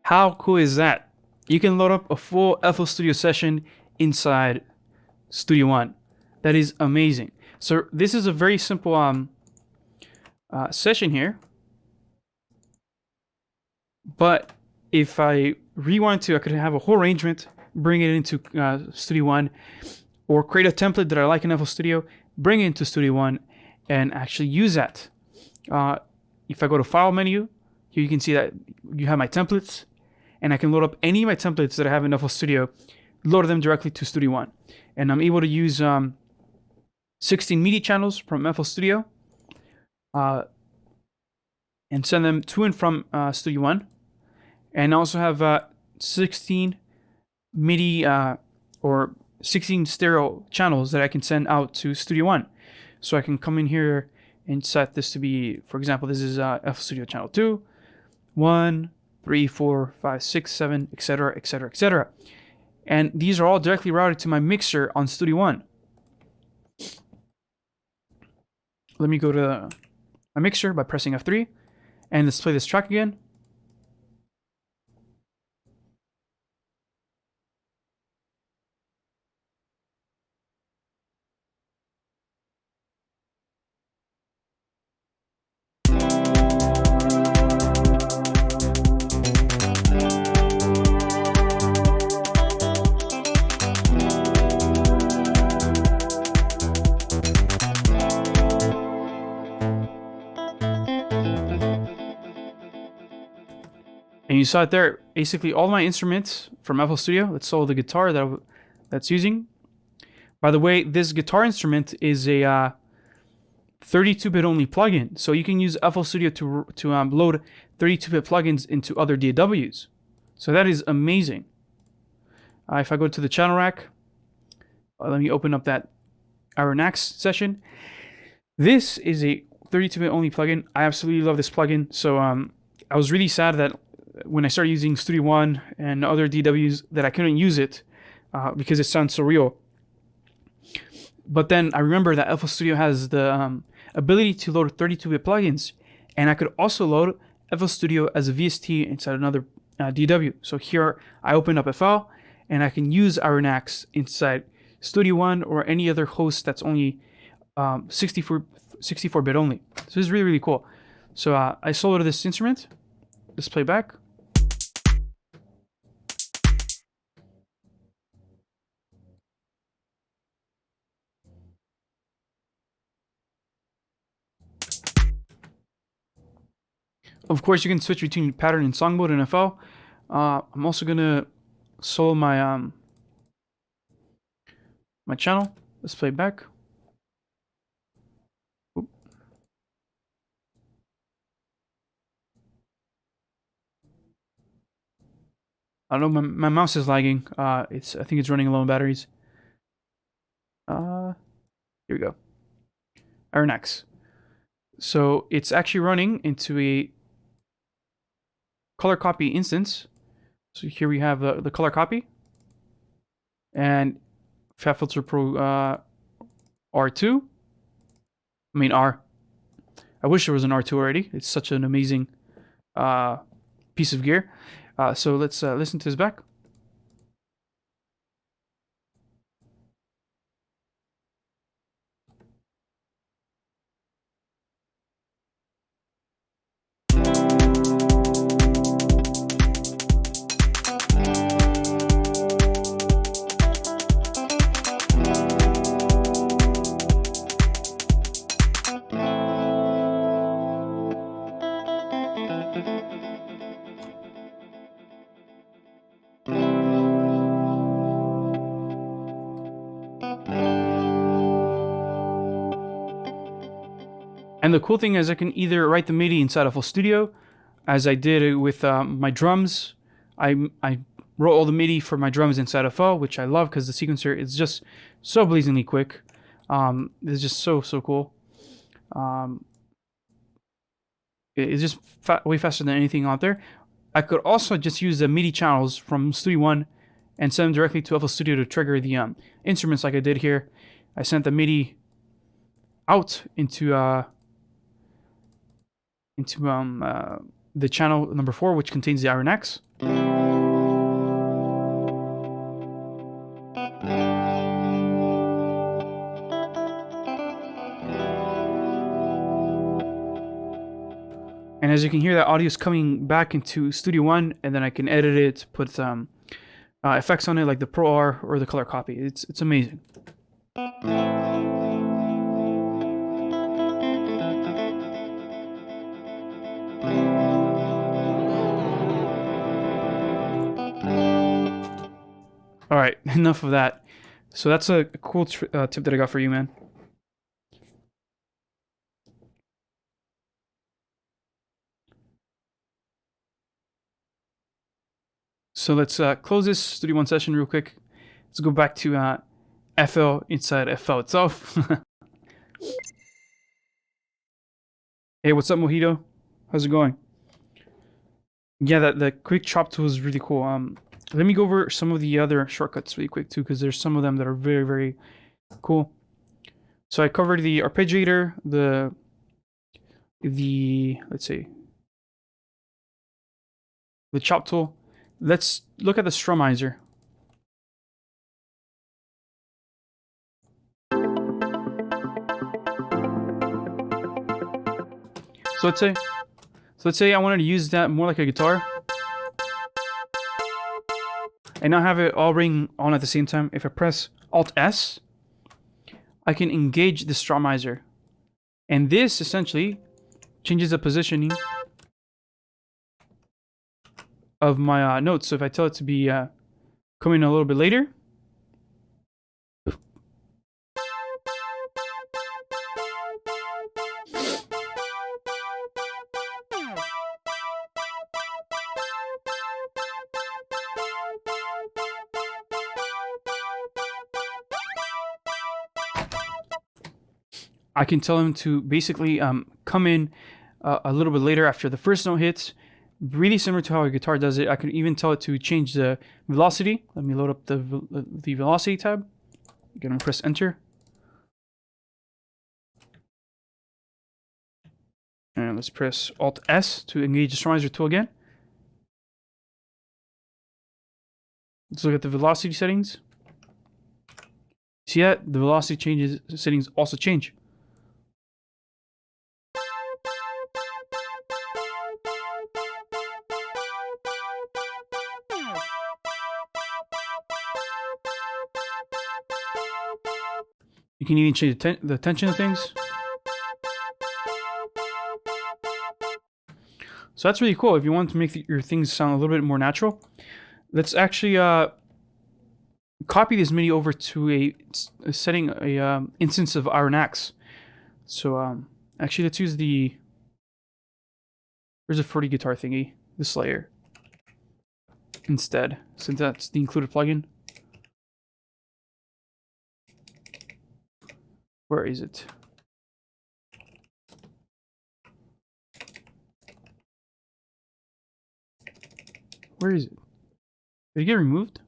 How cool is that? You can load up a full FL Studio session inside Studio One. That is amazing. So this is a very simple session here. But if I rewind to, I could have a whole arrangement, bring it into Studio One, or create a template that I like in FL Studio, bring it into Studio One, and actually use that. If I go to File menu, here you can see that you have my templates. and I can load up any of my templates that I have in FL Studio, load them directly to Studio One, and I'm able to use 16 MIDI channels from FL Studio and send them to and from Studio One, and I also have 16 MIDI or 16 stereo channels that I can send out to Studio One. So I can come in here and set this to be, for example, this is FL Studio channel 2, 1, 3, 4, 5, 6, 7, etc., etc., etc. And these are all directly routed to my mixer on Studio One. Let me go to my mixer by pressing F3, and let's play this track again. And you saw it there. Basically, all my instruments from FL Studio. Let's solo the guitar that's using. By the way, this guitar instrument is a 32-bit only plugin, so you can use FL Studio to load 32-bit plugins into other DAWs. So that is amazing. If I go to the channel rack, let me open up that our next session. This is a 32-bit only plugin. I absolutely love this plugin. So I was really sad that when I started using Studio One and other DWs that I couldn't use it because it sounds so real. But then I remember that FL Studio has the ability to load 32-bit plugins, and I could also load FL Studio as a VST inside another DW. So here I open up FL, and I can use Arenax inside Studio One or any other host that's only 64-bit only. So this is really, really cool. So I soloed this instrument. Let's play back. Of course, you can switch between pattern and song mode in FL. I'm also gonna solo my my channel. Let's play back. Oop. I don't know, my mouse is lagging. I think it's running low on batteries. Here we go. Arenax. So it's actually running into a color copy instance. So here we have the color copy and FabFilter Pro R2. I mean R. I wish there was an R2 already. It's such an amazing piece of gear. So let's listen to this back. And the cool thing is I can either write the MIDI inside FL Studio, as I did with my drums. I wrote all the MIDI for my drums inside FL, which I love because the sequencer is just so blazingly quick. It's just so cool. It's just way faster than anything out there. I could also just use the MIDI channels from Studio One and send them directly to FL Studio to trigger the instruments like I did here. I sent the MIDI out into the channel number 4, which contains the Arenax. And as you can hear, that audio is coming back into Studio One, and then I can edit it, put effects on it like the Pro R or the color copy. It's amazing. All right, enough of that. So that's a cool tip that I got for you, man. So let's close this Studio One session real quick. Let's go back to FL inside FL itself. Hey, what's up, Mojito? How's it going? Yeah, the quick chop tool is really cool. Let me go over some of the other shortcuts really quick too, because there's some of them that are very, very cool. So I covered the arpeggiator, the let's see, the chop tool. Let's look at the strumizer. So let's say I wanted to use that more like a guitar, and not have it all ring on at the same time. If I press Alt S, I can engage the strumizer, and this essentially changes the positioning of my notes. So if I tell it to be coming a little bit later, I can tell him to basically come in a little bit later after the first note hits. Really similar to how a guitar does it. I can even tell it to change the velocity. Let me load up the velocity tab. I'm gonna press enter. And let's press Alt S to engage the strumizer tool again. Let's look at the velocity settings. See that? The velocity changes settings also change. You can even change the tension of things. So that's really cool if you want to make your things sound a little bit more natural. Let's actually copy this MIDI over to a setting, instance of Iron Axe. So actually let's use there's a 40 guitar thingy, this layer, instead, since that's the included plugin. Where is it? Where is it? Did it get removed?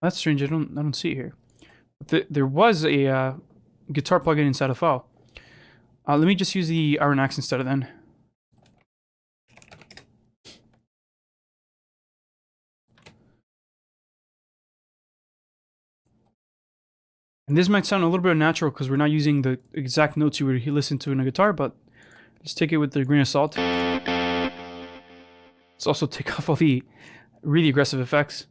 That's strange. I don't see it here. But there was a guitar plugin inside a file. Let me just use the Iron Axe instead of then. And this might sound a little bit unnatural because we're not using the exact notes you would listen to in a guitar, but let's take it with a grain of salt. Let's also take off all the really aggressive effects.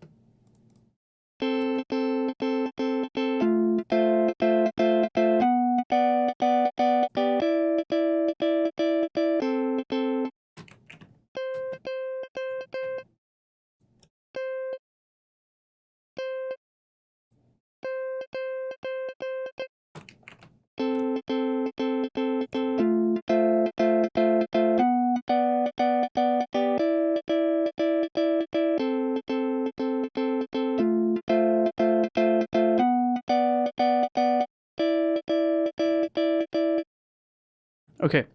Okay,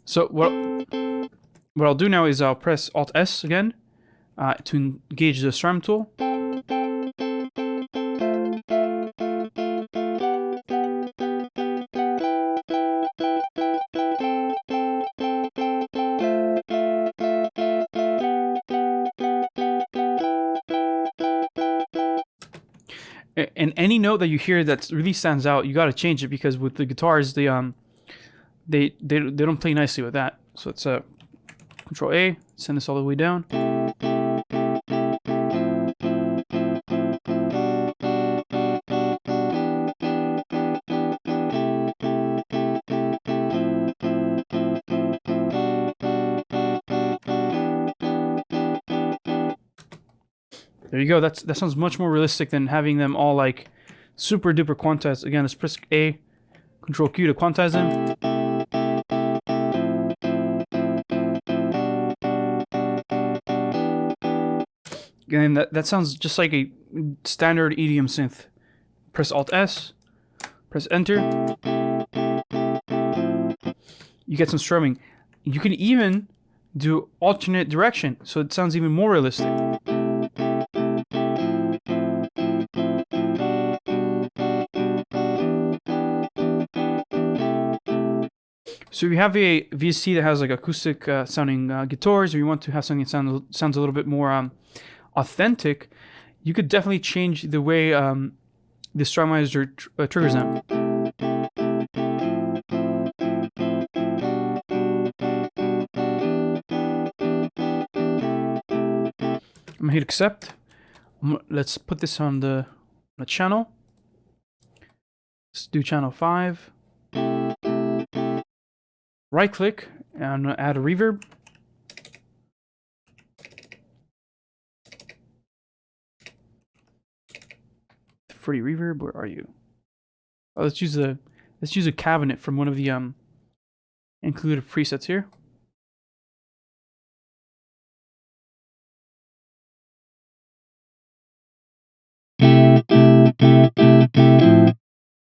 so what I'll do now is I'll press Alt S again to engage the Strum Tool. And any note that you hear that really stands out, you got to change it, because with the guitars, they don't play nicely with that. So let's Control A, send this all the way down. There you go. That sounds much more realistic than having them all like super duper quantized. Again, let's press A, Control Q to quantize them. Again, that sounds just like a standard EDM synth. Press Alt S, press Enter. You get some strumming. You can even do alternate direction, so it sounds even more realistic. So if you have a VST that has like acoustic sounding guitars, or you want to have something that sounds a little bit more authentic, you could definitely change the way the Strumizer triggers them. I'm gonna hit accept. Let's put this on the channel. Let's do channel 5. Right click and add a reverb. Free reverb, where are you? Oh, let's use a cabinet from one of the included presets here.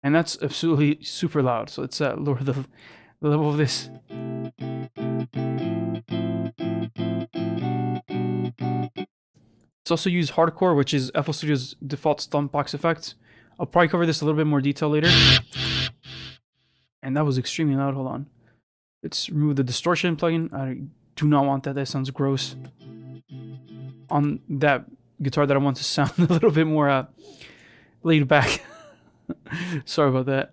And that's absolutely super loud, so let's lower the level of this. Let's also use hardcore, which is FL Studio's default stompbox effect. I'll probably cover this a little bit more detail later. And that was extremely loud. Hold on. Let's remove the distortion plugin. I do not want that. That sounds gross. On that guitar that I want to sound a little bit more laid back. Sorry about that.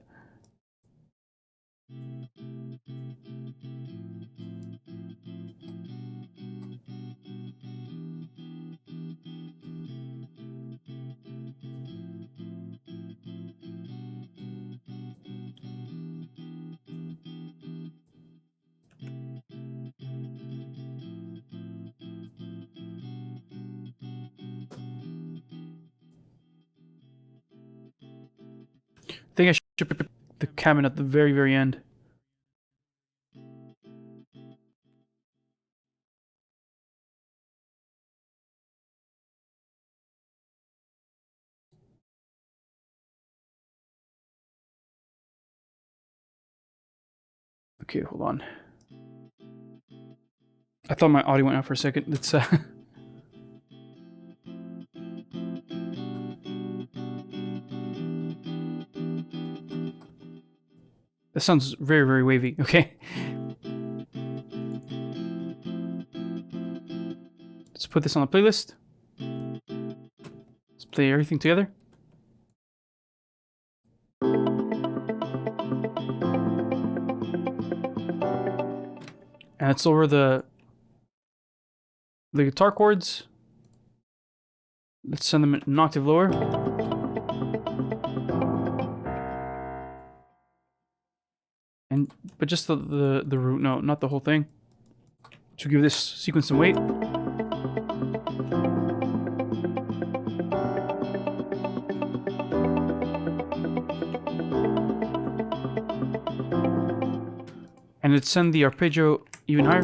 I think I should put the cabinet at the very, very end. Okay, hold on. I thought my audio went out for a second. Let's that sounds very, very wavy. Okay. Let's put this on the playlist. Let's play everything together. And let's lower the guitar chords. Let's send them an octave lower. But just the root note, not the whole thing. To give this sequence some weight. And let's send the arpeggio even higher.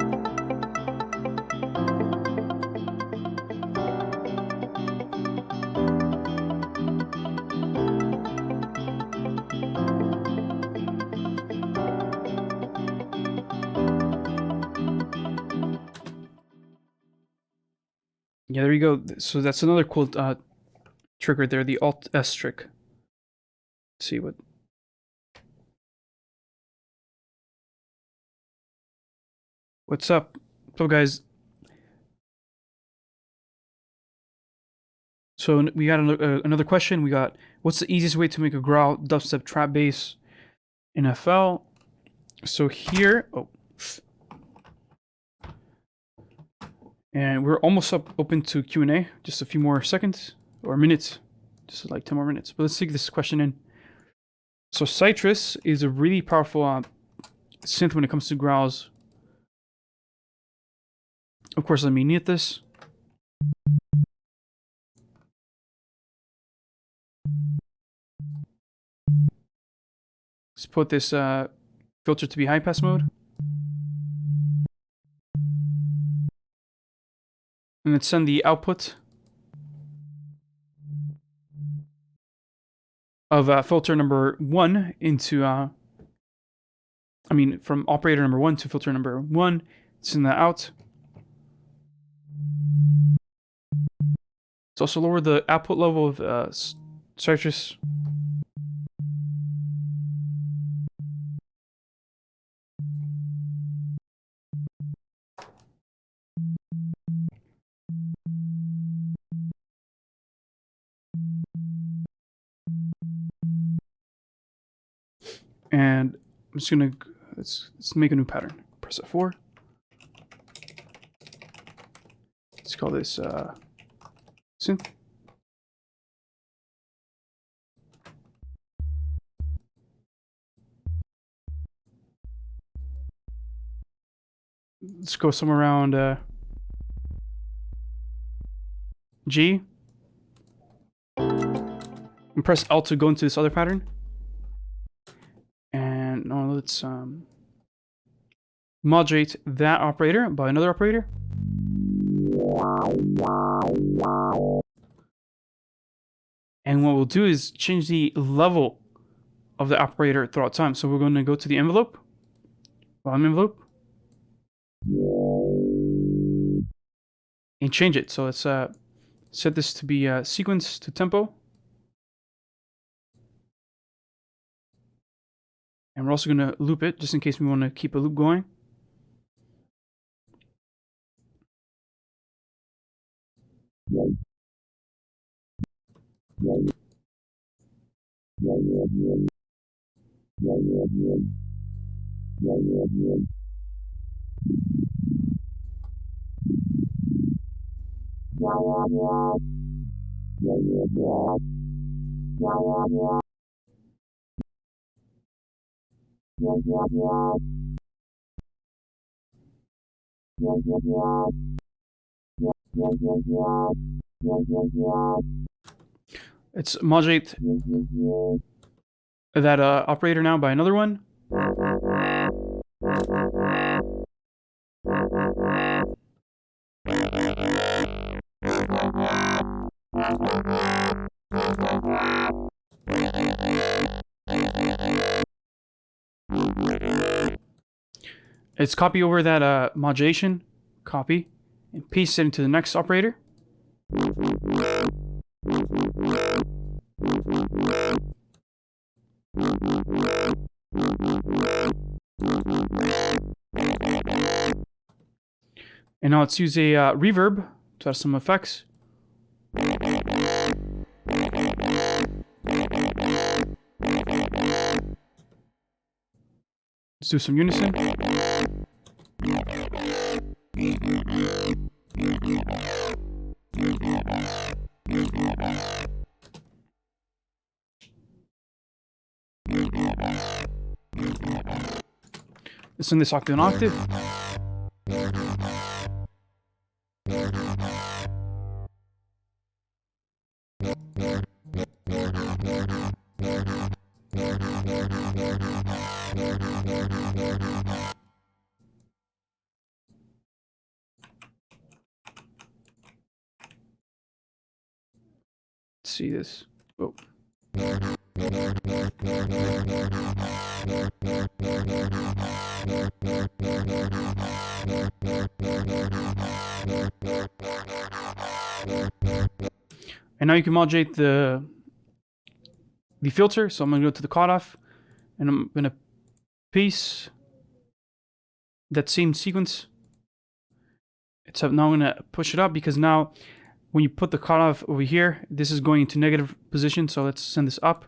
Yeah, there you go. So that's another cool trick right there, the Alt S trick. Let's see what. What's up? So guys. So we got another question. We got, what's the easiest way to make a growl dubstep trap bass in FL? So here, and we're almost open to Q&A. Just a few more seconds or minutes, just like 10 more minutes. But let's take this question in. So Citrus is a really powerful synth when it comes to growls. Of course, let me mute this. put this filter to be high pass mode. And let's send the output of filter number 1 into, from operator number 1 to filter number 1. Send that out. Let's also lower the output level of Citrus. And I'm just gonna let's make a new pattern. Press F4. Let's call this synth. Let's go somewhere around G. And press Alt to go into this other pattern. And now let's modulate that operator by another operator. And what we'll do is change the level of the operator throughout time. So we're going to go to the envelope, volume envelope, and change it. So let's set this to be sequence to tempo. And we're also going to loop it, just in case we want to keep a loop going. Let's modulate that operator now by another one. Let's copy over that modulation, copy, and paste it into the next operator. And now let's use a reverb to add some effects. Let's do some unison. Let's send this off to an octave. Let's see this. Oh. And now you can modulate the filter. So I'm going to go to the cutoff, and I'm going to paste that same sequence. Now I'm going to push it up, because now when you put the cutoff over here, this is going into negative position. So let's send this up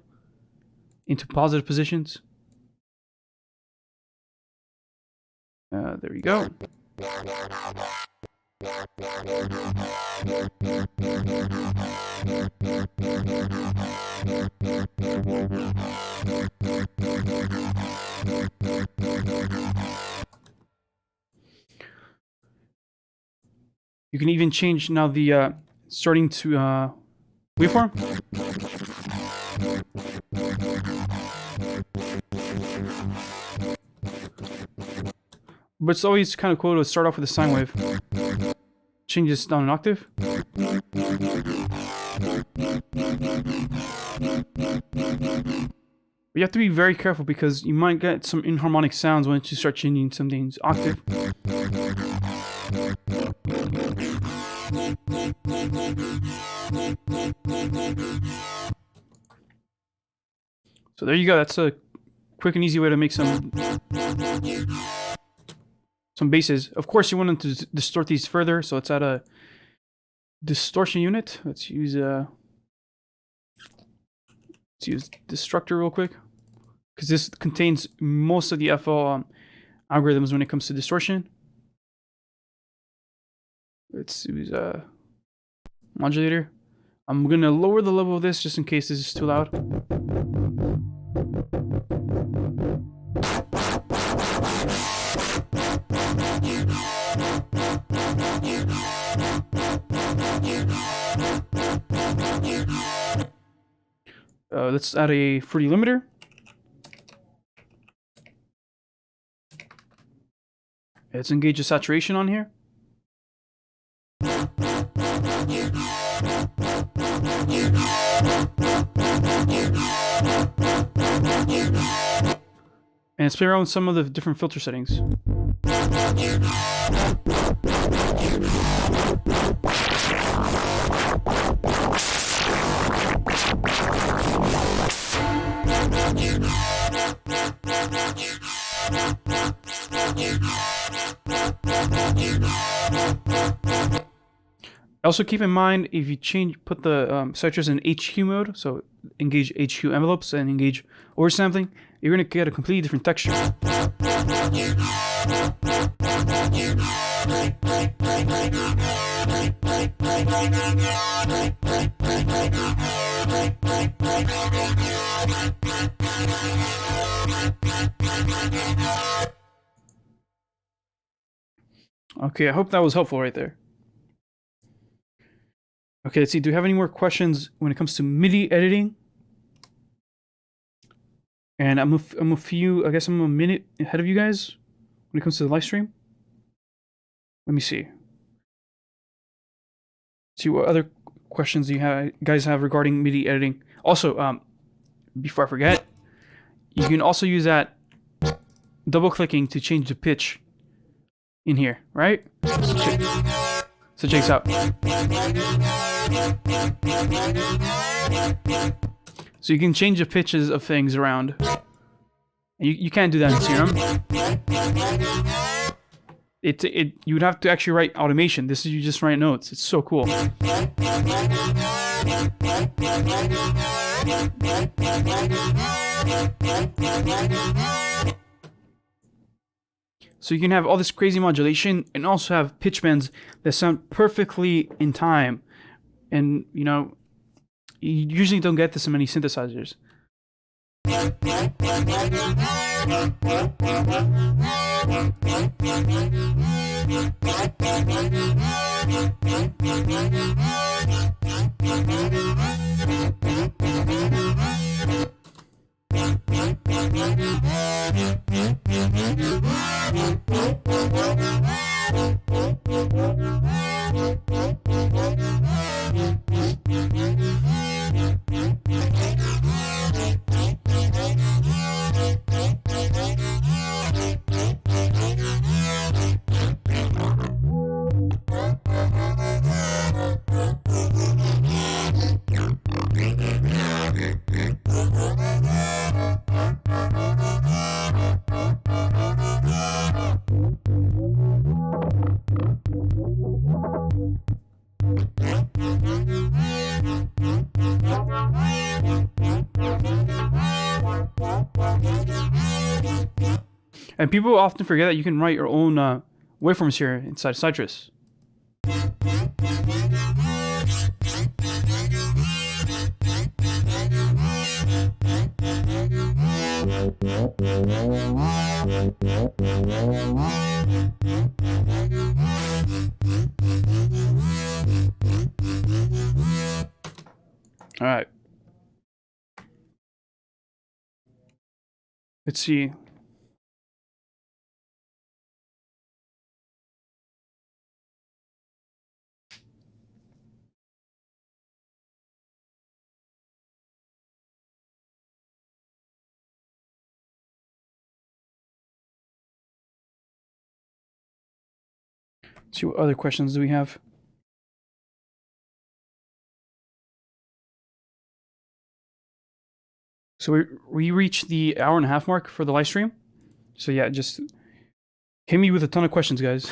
into positive positions. There we go. You can even change now the starting to waveform. But it's always kind of cool to start off with a sine wave. Change this down an octave. But you have to be very careful because you might get some inharmonic sounds once you start changing something's octave. So there you go. That's a quick and easy way to make some basses. Of course, you want to distort these further, so let's add a distortion unit. Let's use Destructor real quick, because this contains most of the FL algorithms when it comes to distortion. Let's use modulator. I'm gonna lower the level of this just in case this is too loud. Let's add a fruity limiter. Let's engage the saturation on here. And let's play around with some of the different filter settings. Also keep in mind, if you put the citrus in HQ mode, so engage HQ envelopes and engage oversampling, you're going to get a completely different texture. Okay, I hope that was helpful right there. Okay, let's see. Do we have any more questions when it comes to MIDI editing? And I'm a few, I guess I'm a minute ahead of you guys when it comes to the live stream. Let me see. See what other questions you guys have regarding MIDI editing. Also, before I forget, you can also use that double clicking to change the pitch in here, right? So check this out. So you can change the pitches of things around. You can't do that in Serum. You would have to actually write automation. This is you just write notes. It's so cool. So you can have all this crazy modulation and also have pitch bends that sound perfectly in time. And, you know, you usually don't get this in many synthesizers. And people often forget that you can write your own waveforms here inside Citrus. All right. Let's see. see what other questions do we have. So we reached the hour-and-a-half mark for the live stream. So yeah, just hit me with a ton of questions, guys.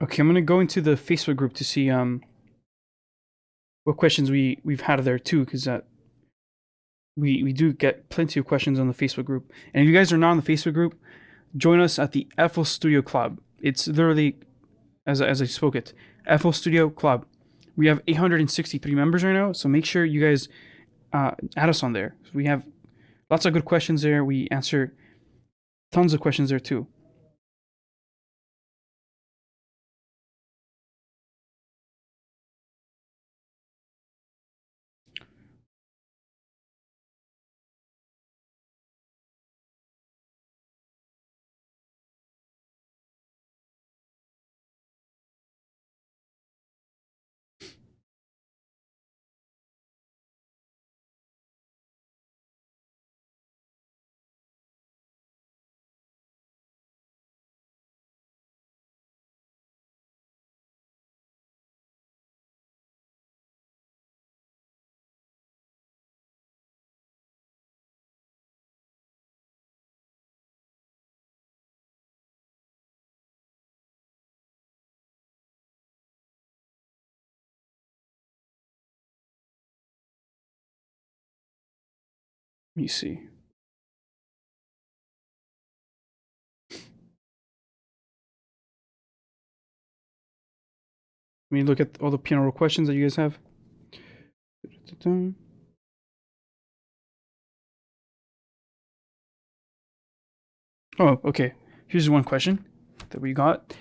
Okay, I'm gonna go into the Facebook group to see what questions we've had there too, because we do get plenty of questions on the Facebook group. And if you guys are not on the Facebook group, join us at the FL Studio Club. It's literally, as I spoke it, FL Studio Club. We have 863 members right now, so make sure you guys add us on there. We have lots of good questions there. We answer tons of questions there too. Let me see. Let me look at all the piano roll questions that you guys have. Oh, okay. Here's one question that we got.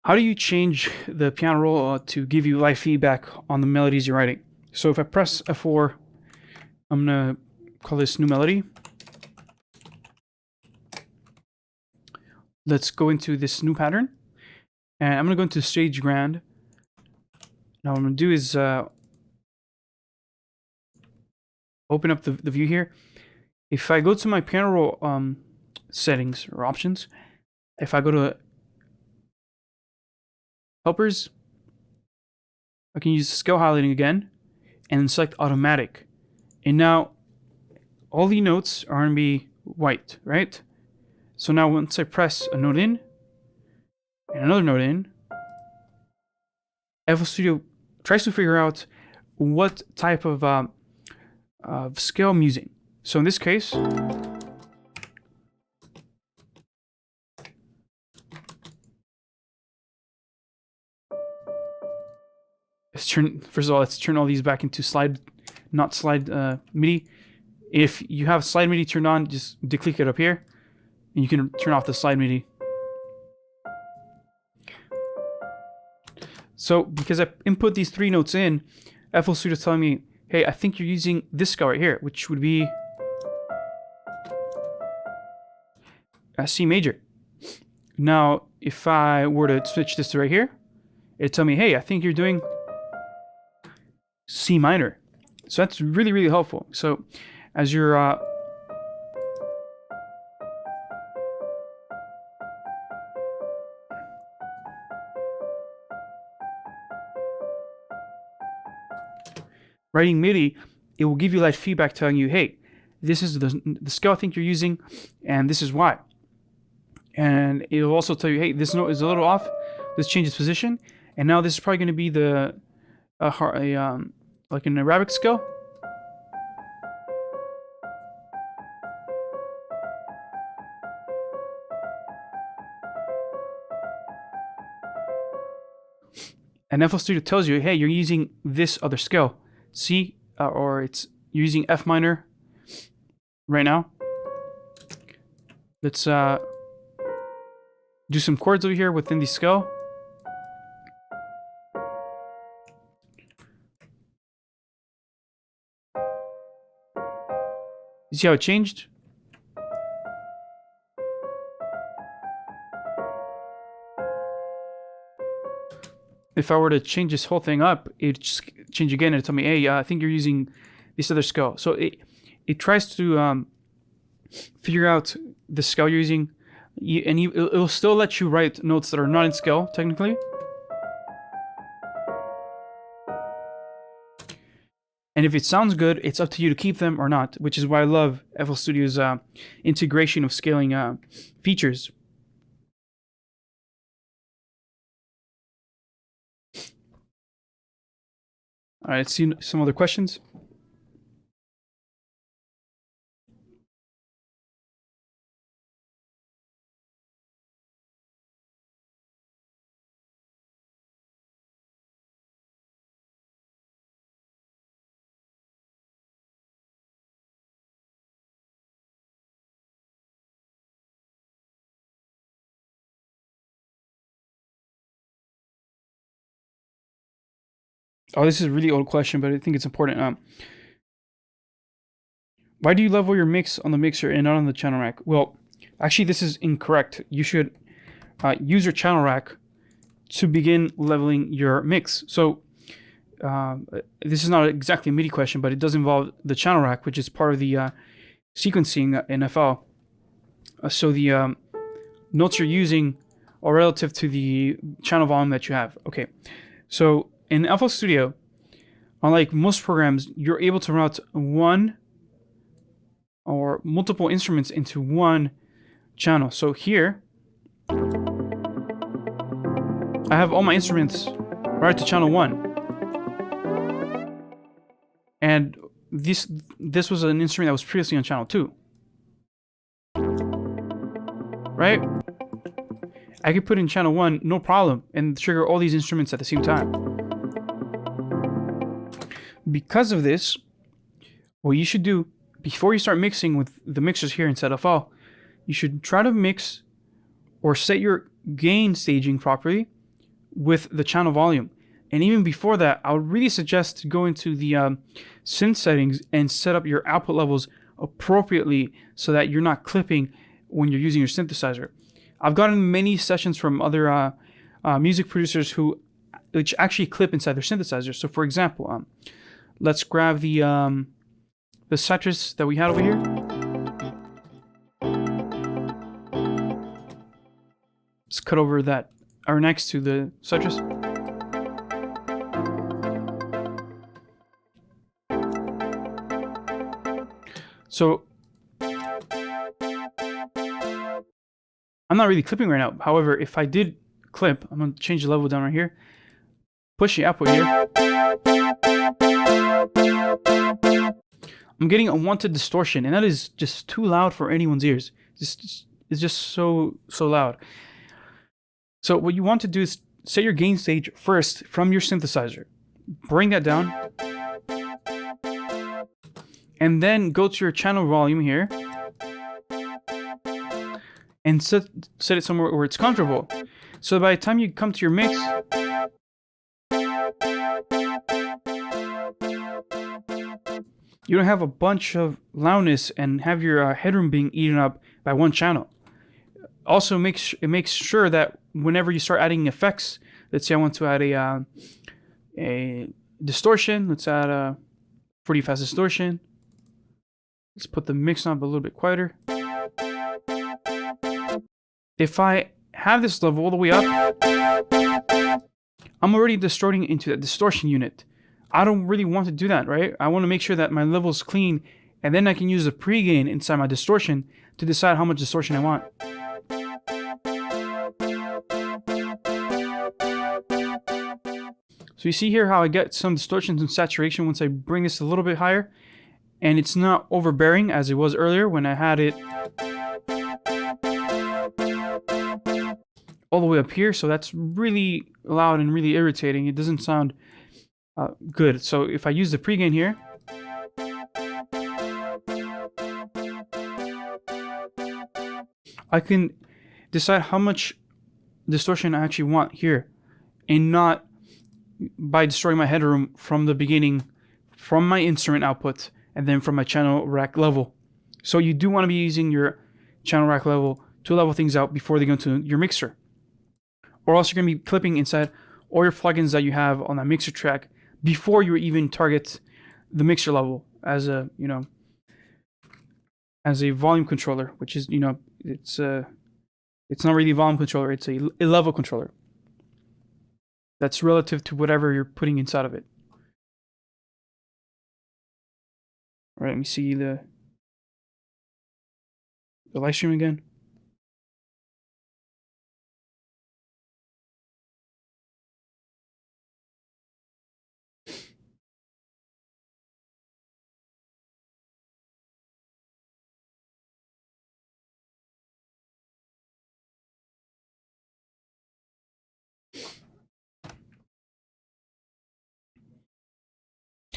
How do you change the piano roll to give you live feedback on the melodies you're writing? So if I press F4, I'm gonna call this new melody. Let's go into this new pattern, and I'm gonna go into Stage Grand. Now what I'm gonna do is open up the view here. If I go to my piano roll settings or options, if I go to helpers, I can use scale highlighting again and select automatic. And now all the notes are gonna be white, right? So now once I press a note in and another note in, FL Studio tries to figure out what type of scale I'm using. So in this case, first of all, let's turn all these back into slide, not slide MIDI. If you have slide MIDI turned on, just declick it up here, and you can turn off the slide MIDI. So because I input these three notes in, FL Studio is telling me, hey, I think you're using this scale right here, which would be a C major. Now, if I were to switch this to right here, it'd tell me, hey, I think you're doing C minor. So that's really, really helpful. So as you're writing MIDI, it will give you like feedback telling you, hey, this is the scale I think you're using, and this is why. And it will also tell you, hey, this note is a little off. Let's change its position. And now this is probably going to be the like an Arabic scale. And FL Studio tells you, hey, you're using this other scale, C, or you're using F minor right now. Let's do some chords over here within the scale. You see how it changed? If I were to change this whole thing up, it'd just change again and it'd tell me, hey, I think you're using this other scale. So it tries to figure out the scale you're using, and it'll still let you write notes that are not in scale, technically. And if it sounds good, it's up to you to keep them or not, which is why I love FL Studio's integration of scaling features. All right, let's see some other questions. Oh, this is a really old question, but I think it's important. Why do you level your mix on the mixer and not on the channel rack? Well, actually, this is incorrect. You should use your channel rack to begin leveling your mix. So this is not exactly a MIDI question, but it does involve the channel rack, which is part of the sequencing in FL. So the notes you're using are relative to the channel volume that you have. Okay, so in FL Studio, unlike most programs, you're able to route one or multiple instruments into one channel. So here, I have all my instruments right to channel 1. And this was an instrument that was previously on channel 2. Right? I could put in channel 1, no problem, and trigger all these instruments at the same time. Because of this, what you should do before you start mixing with the mixers here inside FL, you should try to mix or set your gain staging properly with the channel volume. And even before that, I would really suggest going to the synth settings and set up your output levels appropriately so that you're not clipping when you're using your synthesizer. I've gotten many sessions from other music producers which actually clip inside their synthesizer. So for example, let's grab the citrus that we had over here. Let's cut over that, or next to the citrus. So I'm not really clipping right now. However, if I did clip, I'm going to change the level down right here. Push the output here. I'm getting unwanted distortion, and that is just too loud for anyone's ears. It's just so loud. So what you want to do is set your gain stage first from your synthesizer. Bring that down. And then go to your channel volume here. And set it somewhere where it's comfortable. So by the time you come to your mix, you don't have a bunch of loudness and have your headroom being eaten up by one channel. Also, it makes sure that whenever you start adding effects, let's say I want to add a distortion, let's add 40 fast distortion. Let's put the mix knob a little bit quieter. If I have this level all the way up, I'm already distorting into that distortion unit. I don't really want to do that, right? I want to make sure that my level is clean, and then I can use the pre-gain inside my distortion to decide how much distortion I want. So you see here how I get some distortions and saturation once I bring this a little bit higher, and it's not overbearing as it was earlier when I had it all the way up here. So that's really loud and really irritating. It doesn't sound good. So if I use the pre-gain here, I can decide how much distortion I actually want here, and not by destroying my headroom from the beginning, from my instrument output, and then from my channel rack level. So you do want to be using your channel rack level to level things out before they go into your mixer. Or else you're going to be clipping inside all your plugins that you have on that mixer track before you even target the mixer level as a, as a volume controller, which is, it's not really a volume controller, it's a level controller. That's relative to whatever you're putting inside of it. All right, let me see the live stream again.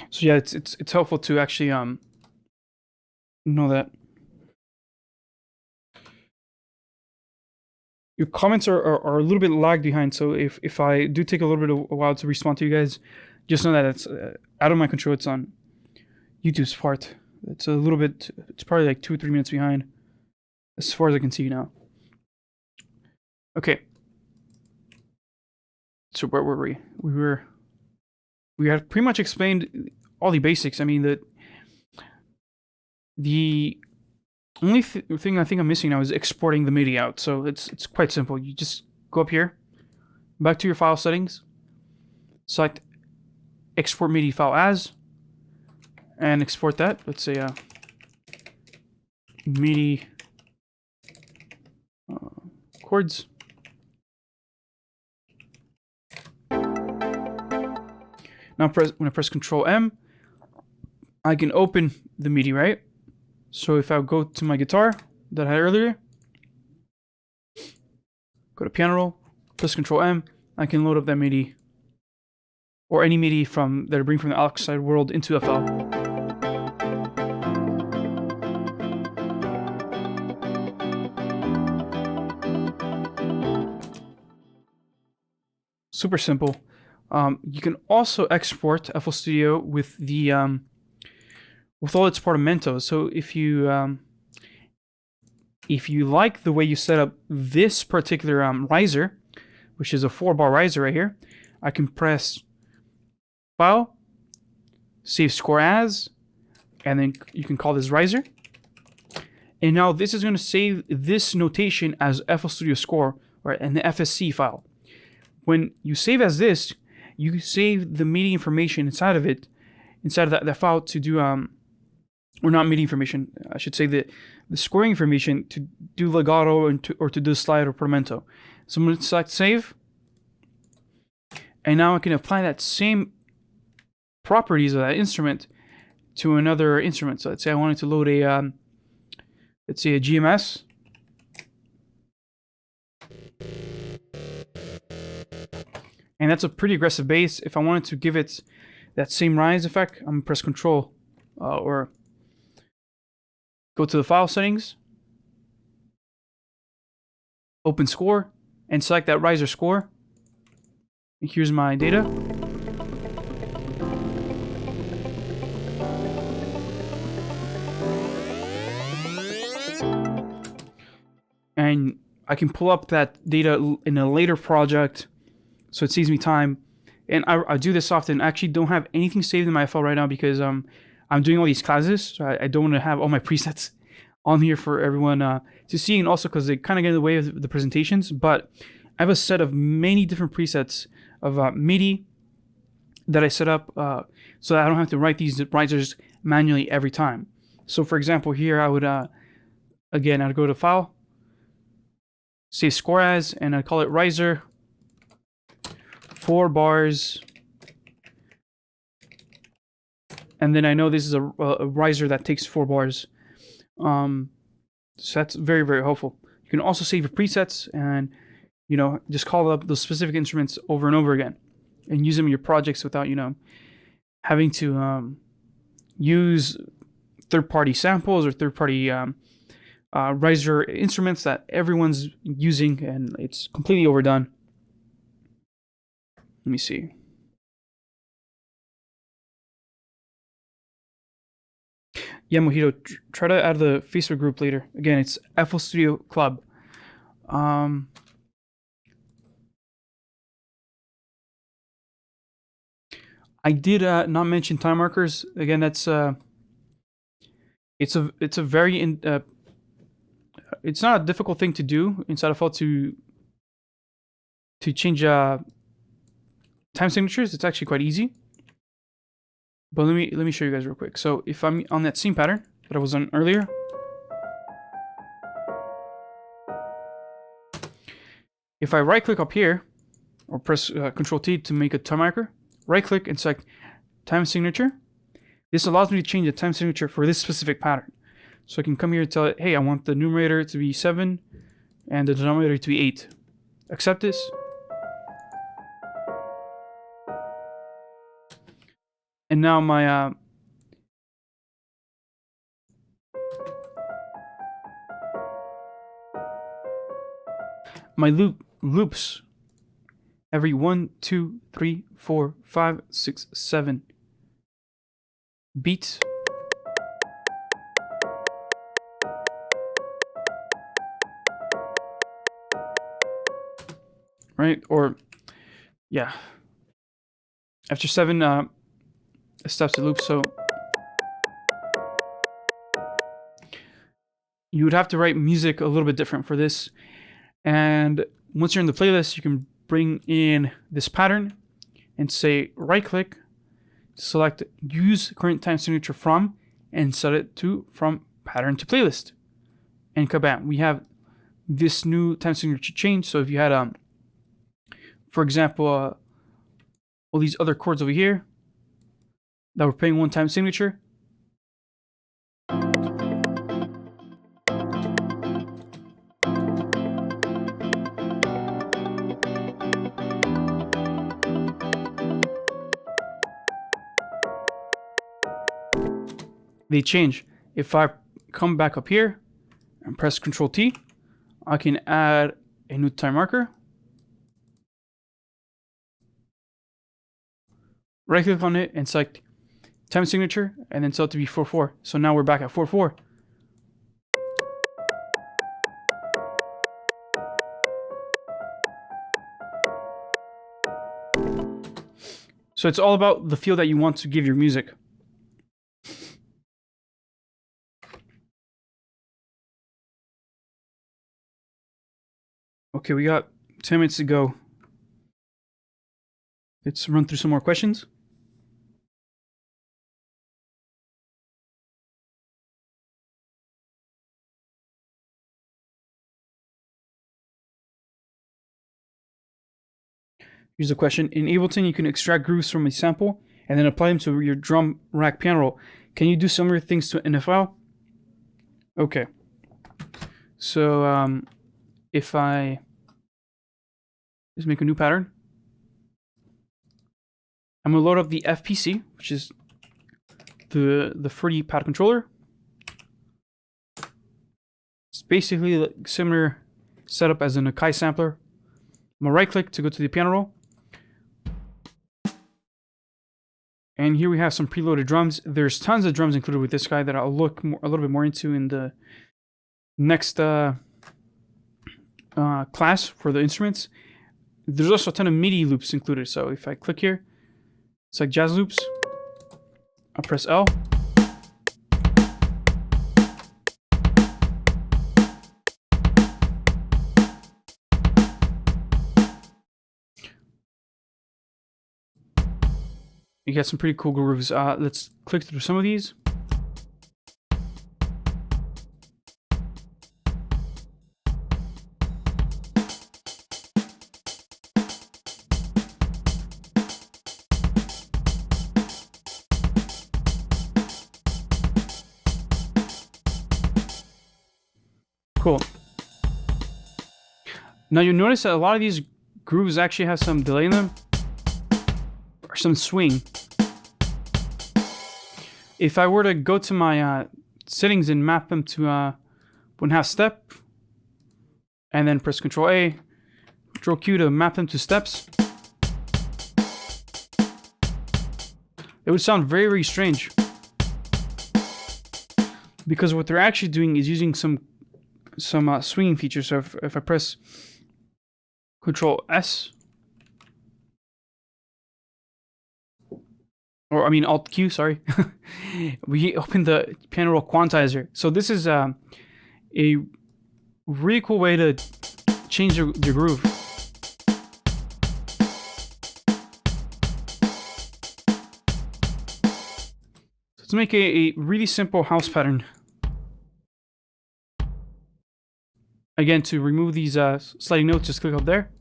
So yeah, it's helpful to actually know that. Your comments are a little bit lagged behind, so if I do take a little bit of a while to respond to you guys, just know that it's out of my control. It's on YouTube's part. It's a little bit, it's probably like 2 or 3 minutes behind, as far as I can see now. Okay. So where were we? We had pretty much explained all the basics. I mean, the only thing I think I'm missing now is exporting the MIDI out. So it's quite simple. You just go up here, back to your file settings, select export MIDI file as, and export that. Let's say MIDI chords. Now when I press Control M, I can open the MIDI, right? So if I go to my guitar that I had earlier, go to Piano Roll, press Control M, I can load up that MIDI, or any MIDI that I bring from the outside world into FL. Super simple. You can also export FL Studio with the with all its portamentos. So if you like the way you set up this particular riser, which is a 4-bar riser right here, I can press File, Save Score As, and then you can call this riser. And now this is going to save this notation as FL Studio score, or an FSC file. When you save as this, you save the MIDI information inside of it, inside of that file to do, or not MIDI information, I should say the scoring information to do legato or to do slide or portamento. So I'm going to select save, and now I can apply that same properties of that instrument to another instrument. So let's say I wanted to load a, let's say a GMS. And that's a pretty aggressive bass. If I wanted to give it that same rise effect, I'm going to press Control or go to the file settings, open score, and select that riser score. Here's my data. And I can pull up that data in a later project, so it saves me time. And I do this often. I actually don't have anything saved in my FL right now because I'm doing all these classes, so I don't want to have all my presets on here for everyone to see, and also because they kind of get in the way of the presentations. But I have a set of many different presets of MIDI that I set up so that I don't have to write these risers manually every time. So for example, here I would, again, I'd go to File, save score as, and I'd call it riser 4 bars. And then I know this is a riser that takes 4 bars. So that's very, very helpful. You can also save your presets and, you know, just call up those specific instruments over and over again and use them in your projects without, you know, having to use third-party samples or third-party riser instruments that everyone's using, and it's completely overdone. Let me see. Yeah, Mojito, try to add the Facebook group later. Again, it's FL Studio Club. I did not mention time markers. Again, that's it's a very it's not a difficult thing to do inside of FL to change time signatures. It's actually quite easy. But let me show you guys real quick. So if I'm on that same pattern that I was on earlier, if I right click up here or press Control T to make a time marker, right click and select time signature, this allows me to change the time signature for this specific pattern. So I can come here and tell it, hey, I want the numerator to be 7 and the denominator to be 8. Accept this. And now my my loops every 1, 2, 3, 4, 5, 6, 7 beats. Right? Or yeah. After 7 steps it loops, so you would have to write music a little bit different for this. And once you're in the playlist, you can bring in this pattern and say right click, select use current time signature from, and set it to from pattern to playlist. And kabam, we have this new time signature change. So if you had for example all these other chords over here that were playing one time signature, they change. If I come back up here and press Control T, I can add a new time marker. Right click on it and select time signature and then tell it to be 4/4. So now we're back at 4/4. So it's all about the feel that you want to give your music. Okay, we got 10 minutes to go. Let's run through some more questions. Here's a question. In Ableton, you can extract grooves from a sample and then apply them to your drum rack piano roll. Can you do similar things to in a file? Okay. So if I just make a new pattern, I'm gonna load up the FPC, which is the free pad controller. It's basically a similar setup as an Akai sampler. I'm gonna right click to go to the piano roll. And here we have some preloaded drums. There's tons of drums included with this guy that I'll look a little bit more into in the next class for the instruments. There's also a ton of MIDI loops included. So if I click here, it's like jazz loops. I'll press L. You get some pretty cool grooves. Let's click through some of these. Cool. Now you notice that a lot of these grooves actually have some delay in them, or some swing. If I were to go to my settings and map them to 1/2 step, and then press Ctrl A, Ctrl Q to map them to steps, it would sound very, very strange. Because what they're actually doing is using some swinging features. So if I press Control S, or I mean Alt Q, sorry, we open the Piano Roll Quantizer. So this is a really cool way to change the groove. Let's make a really simple house pattern. Again, to remove these sliding notes, just click up there.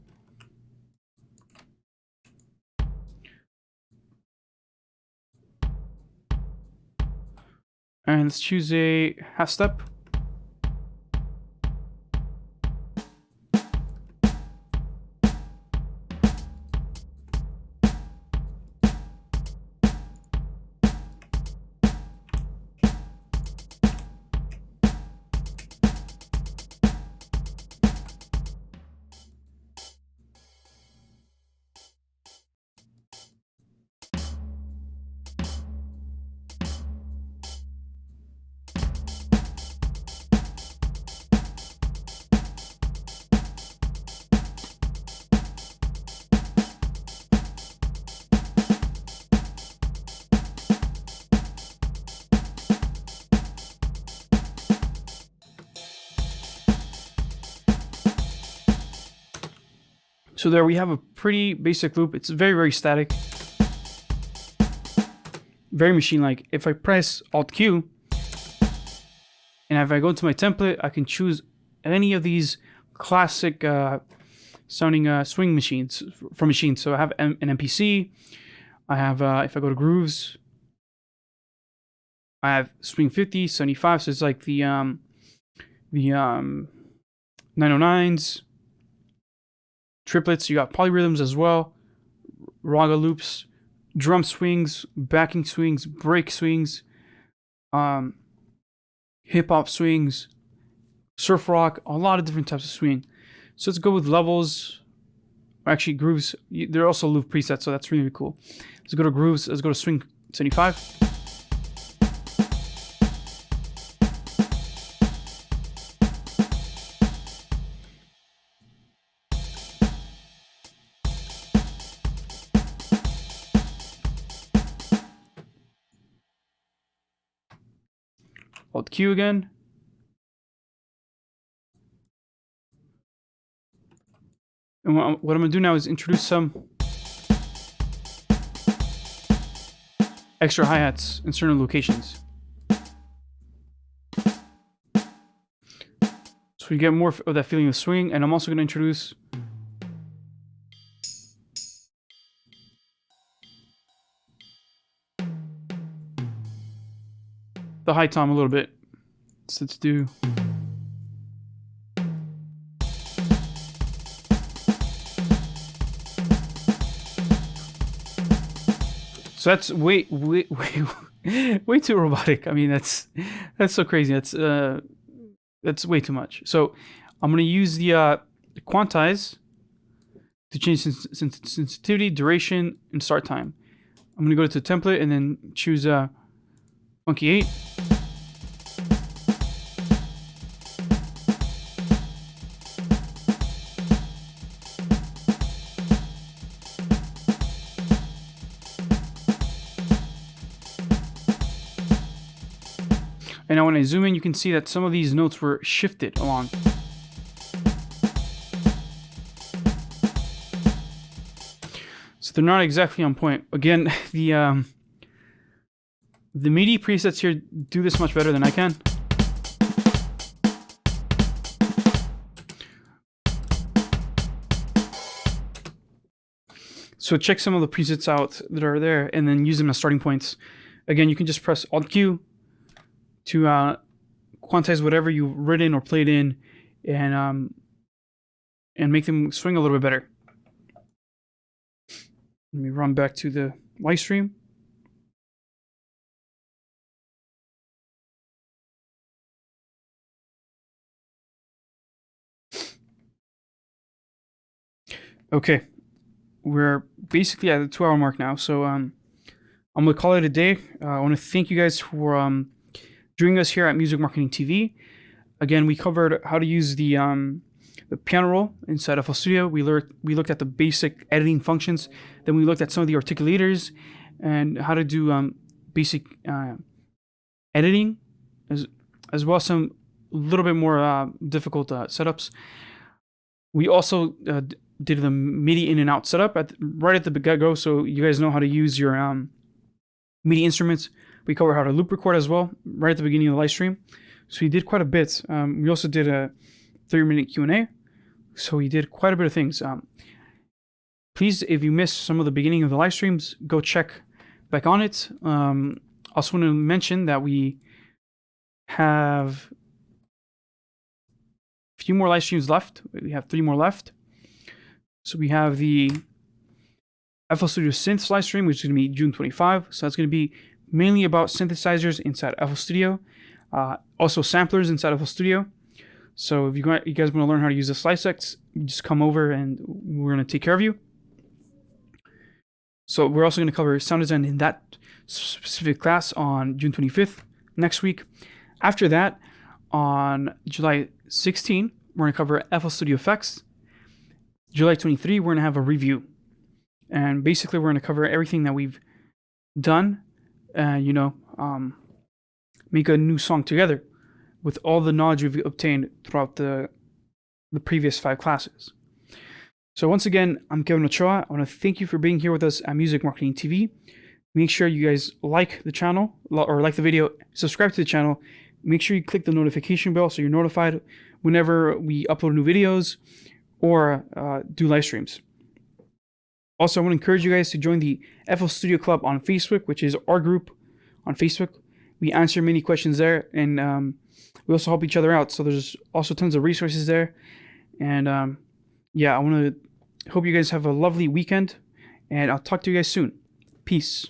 And let's choose a 1/2 step. So there we have a pretty basic loop. It's very, very static. Very machine-like. If I press Alt Q, and if I go to my template, I can choose any of these classic sounding swing machines from machines. So I have an MPC. I have, if I go to grooves, I have swing 50, 75. So it's like the 909s. Triplets, you got polyrhythms as well, raga loops, drum swings, backing swings, break swings, hip hop swings, surf rock, a lot of different types of swing. So let's go with levels, or actually grooves. There are also loop presets, so that's really cool. Let's go to grooves, let's go to swing 75. Alt Q again. And what I'm going to do now is introduce some extra hi-hats in certain locations. So we get more of that feeling of swing, and I'm also going to introduce the high tom a little bit. So let's do. So that's way too robotic. I mean, that's so crazy. That's way too much. So I'm gonna use the quantize to change sensitivity, duration, and start time. I'm gonna go to the template and then choose Funky 8. And now when I zoom in, you can see that some of these notes were shifted along. So they're not exactly on point. Again, the MIDI presets here do this much better than I can. So check some of the presets out that are there and then use them as starting points. Again, you can just press Alt-Q to quantize whatever you've written or played in and make them swing a little bit better. Let me run back to the live stream. Okay, we're basically at the 2-hour mark now, so I'm gonna call it a day. I want to thank you guys for joining us here at Music Marketing TV. Again, we covered how to use the piano roll inside FL Studio. We looked at the basic editing functions. Then we looked at some of the articulators and how to do basic editing, as well as some little bit more difficult setups. We also did the MIDI in and out setup right at the get-go, so you guys know how to use your MIDI instruments. We covered how to loop record as well right at the beginning of the live stream. So we did quite a bit. We also did a 30-minute Q&A. So we did quite a bit of things. Please, if you missed some of the beginning of the live streams, go check back on it. Also want to mention that we have a few more live streams left. We have 3 more left. So we have the FL Studio Synths live stream, which is going to be June 25. So that's going to be mainly about synthesizers inside FL Studio. Also samplers inside FL Studio. So if you guys want to learn how to use the slide sets, just come over and we're going to take care of you. So we're also going to cover sound design in that specific class on June 25th next week. After that, on July 16, we're going to cover FL Studio Effects. July 23, we're going to have a review. And basically, we're going to cover everything that we've done, make a new song together with all the knowledge we've obtained throughout the previous 5 classes. So once again, I'm Kevin Ochoa. I want to thank you for being here with us at Music Marketing TV. Make sure you guys like the channel or like the video, subscribe to the channel. Make sure you click the notification bell so you're notified whenever we upload new videos or do live streams. Also, I want to encourage you guys to join the FL Studio Club on Facebook, which is our group on Facebook. We answer many questions there, and we also help each other out. So there's also tons of resources there. And I want to hope you guys have a lovely weekend, and I'll talk to you guys soon. Peace.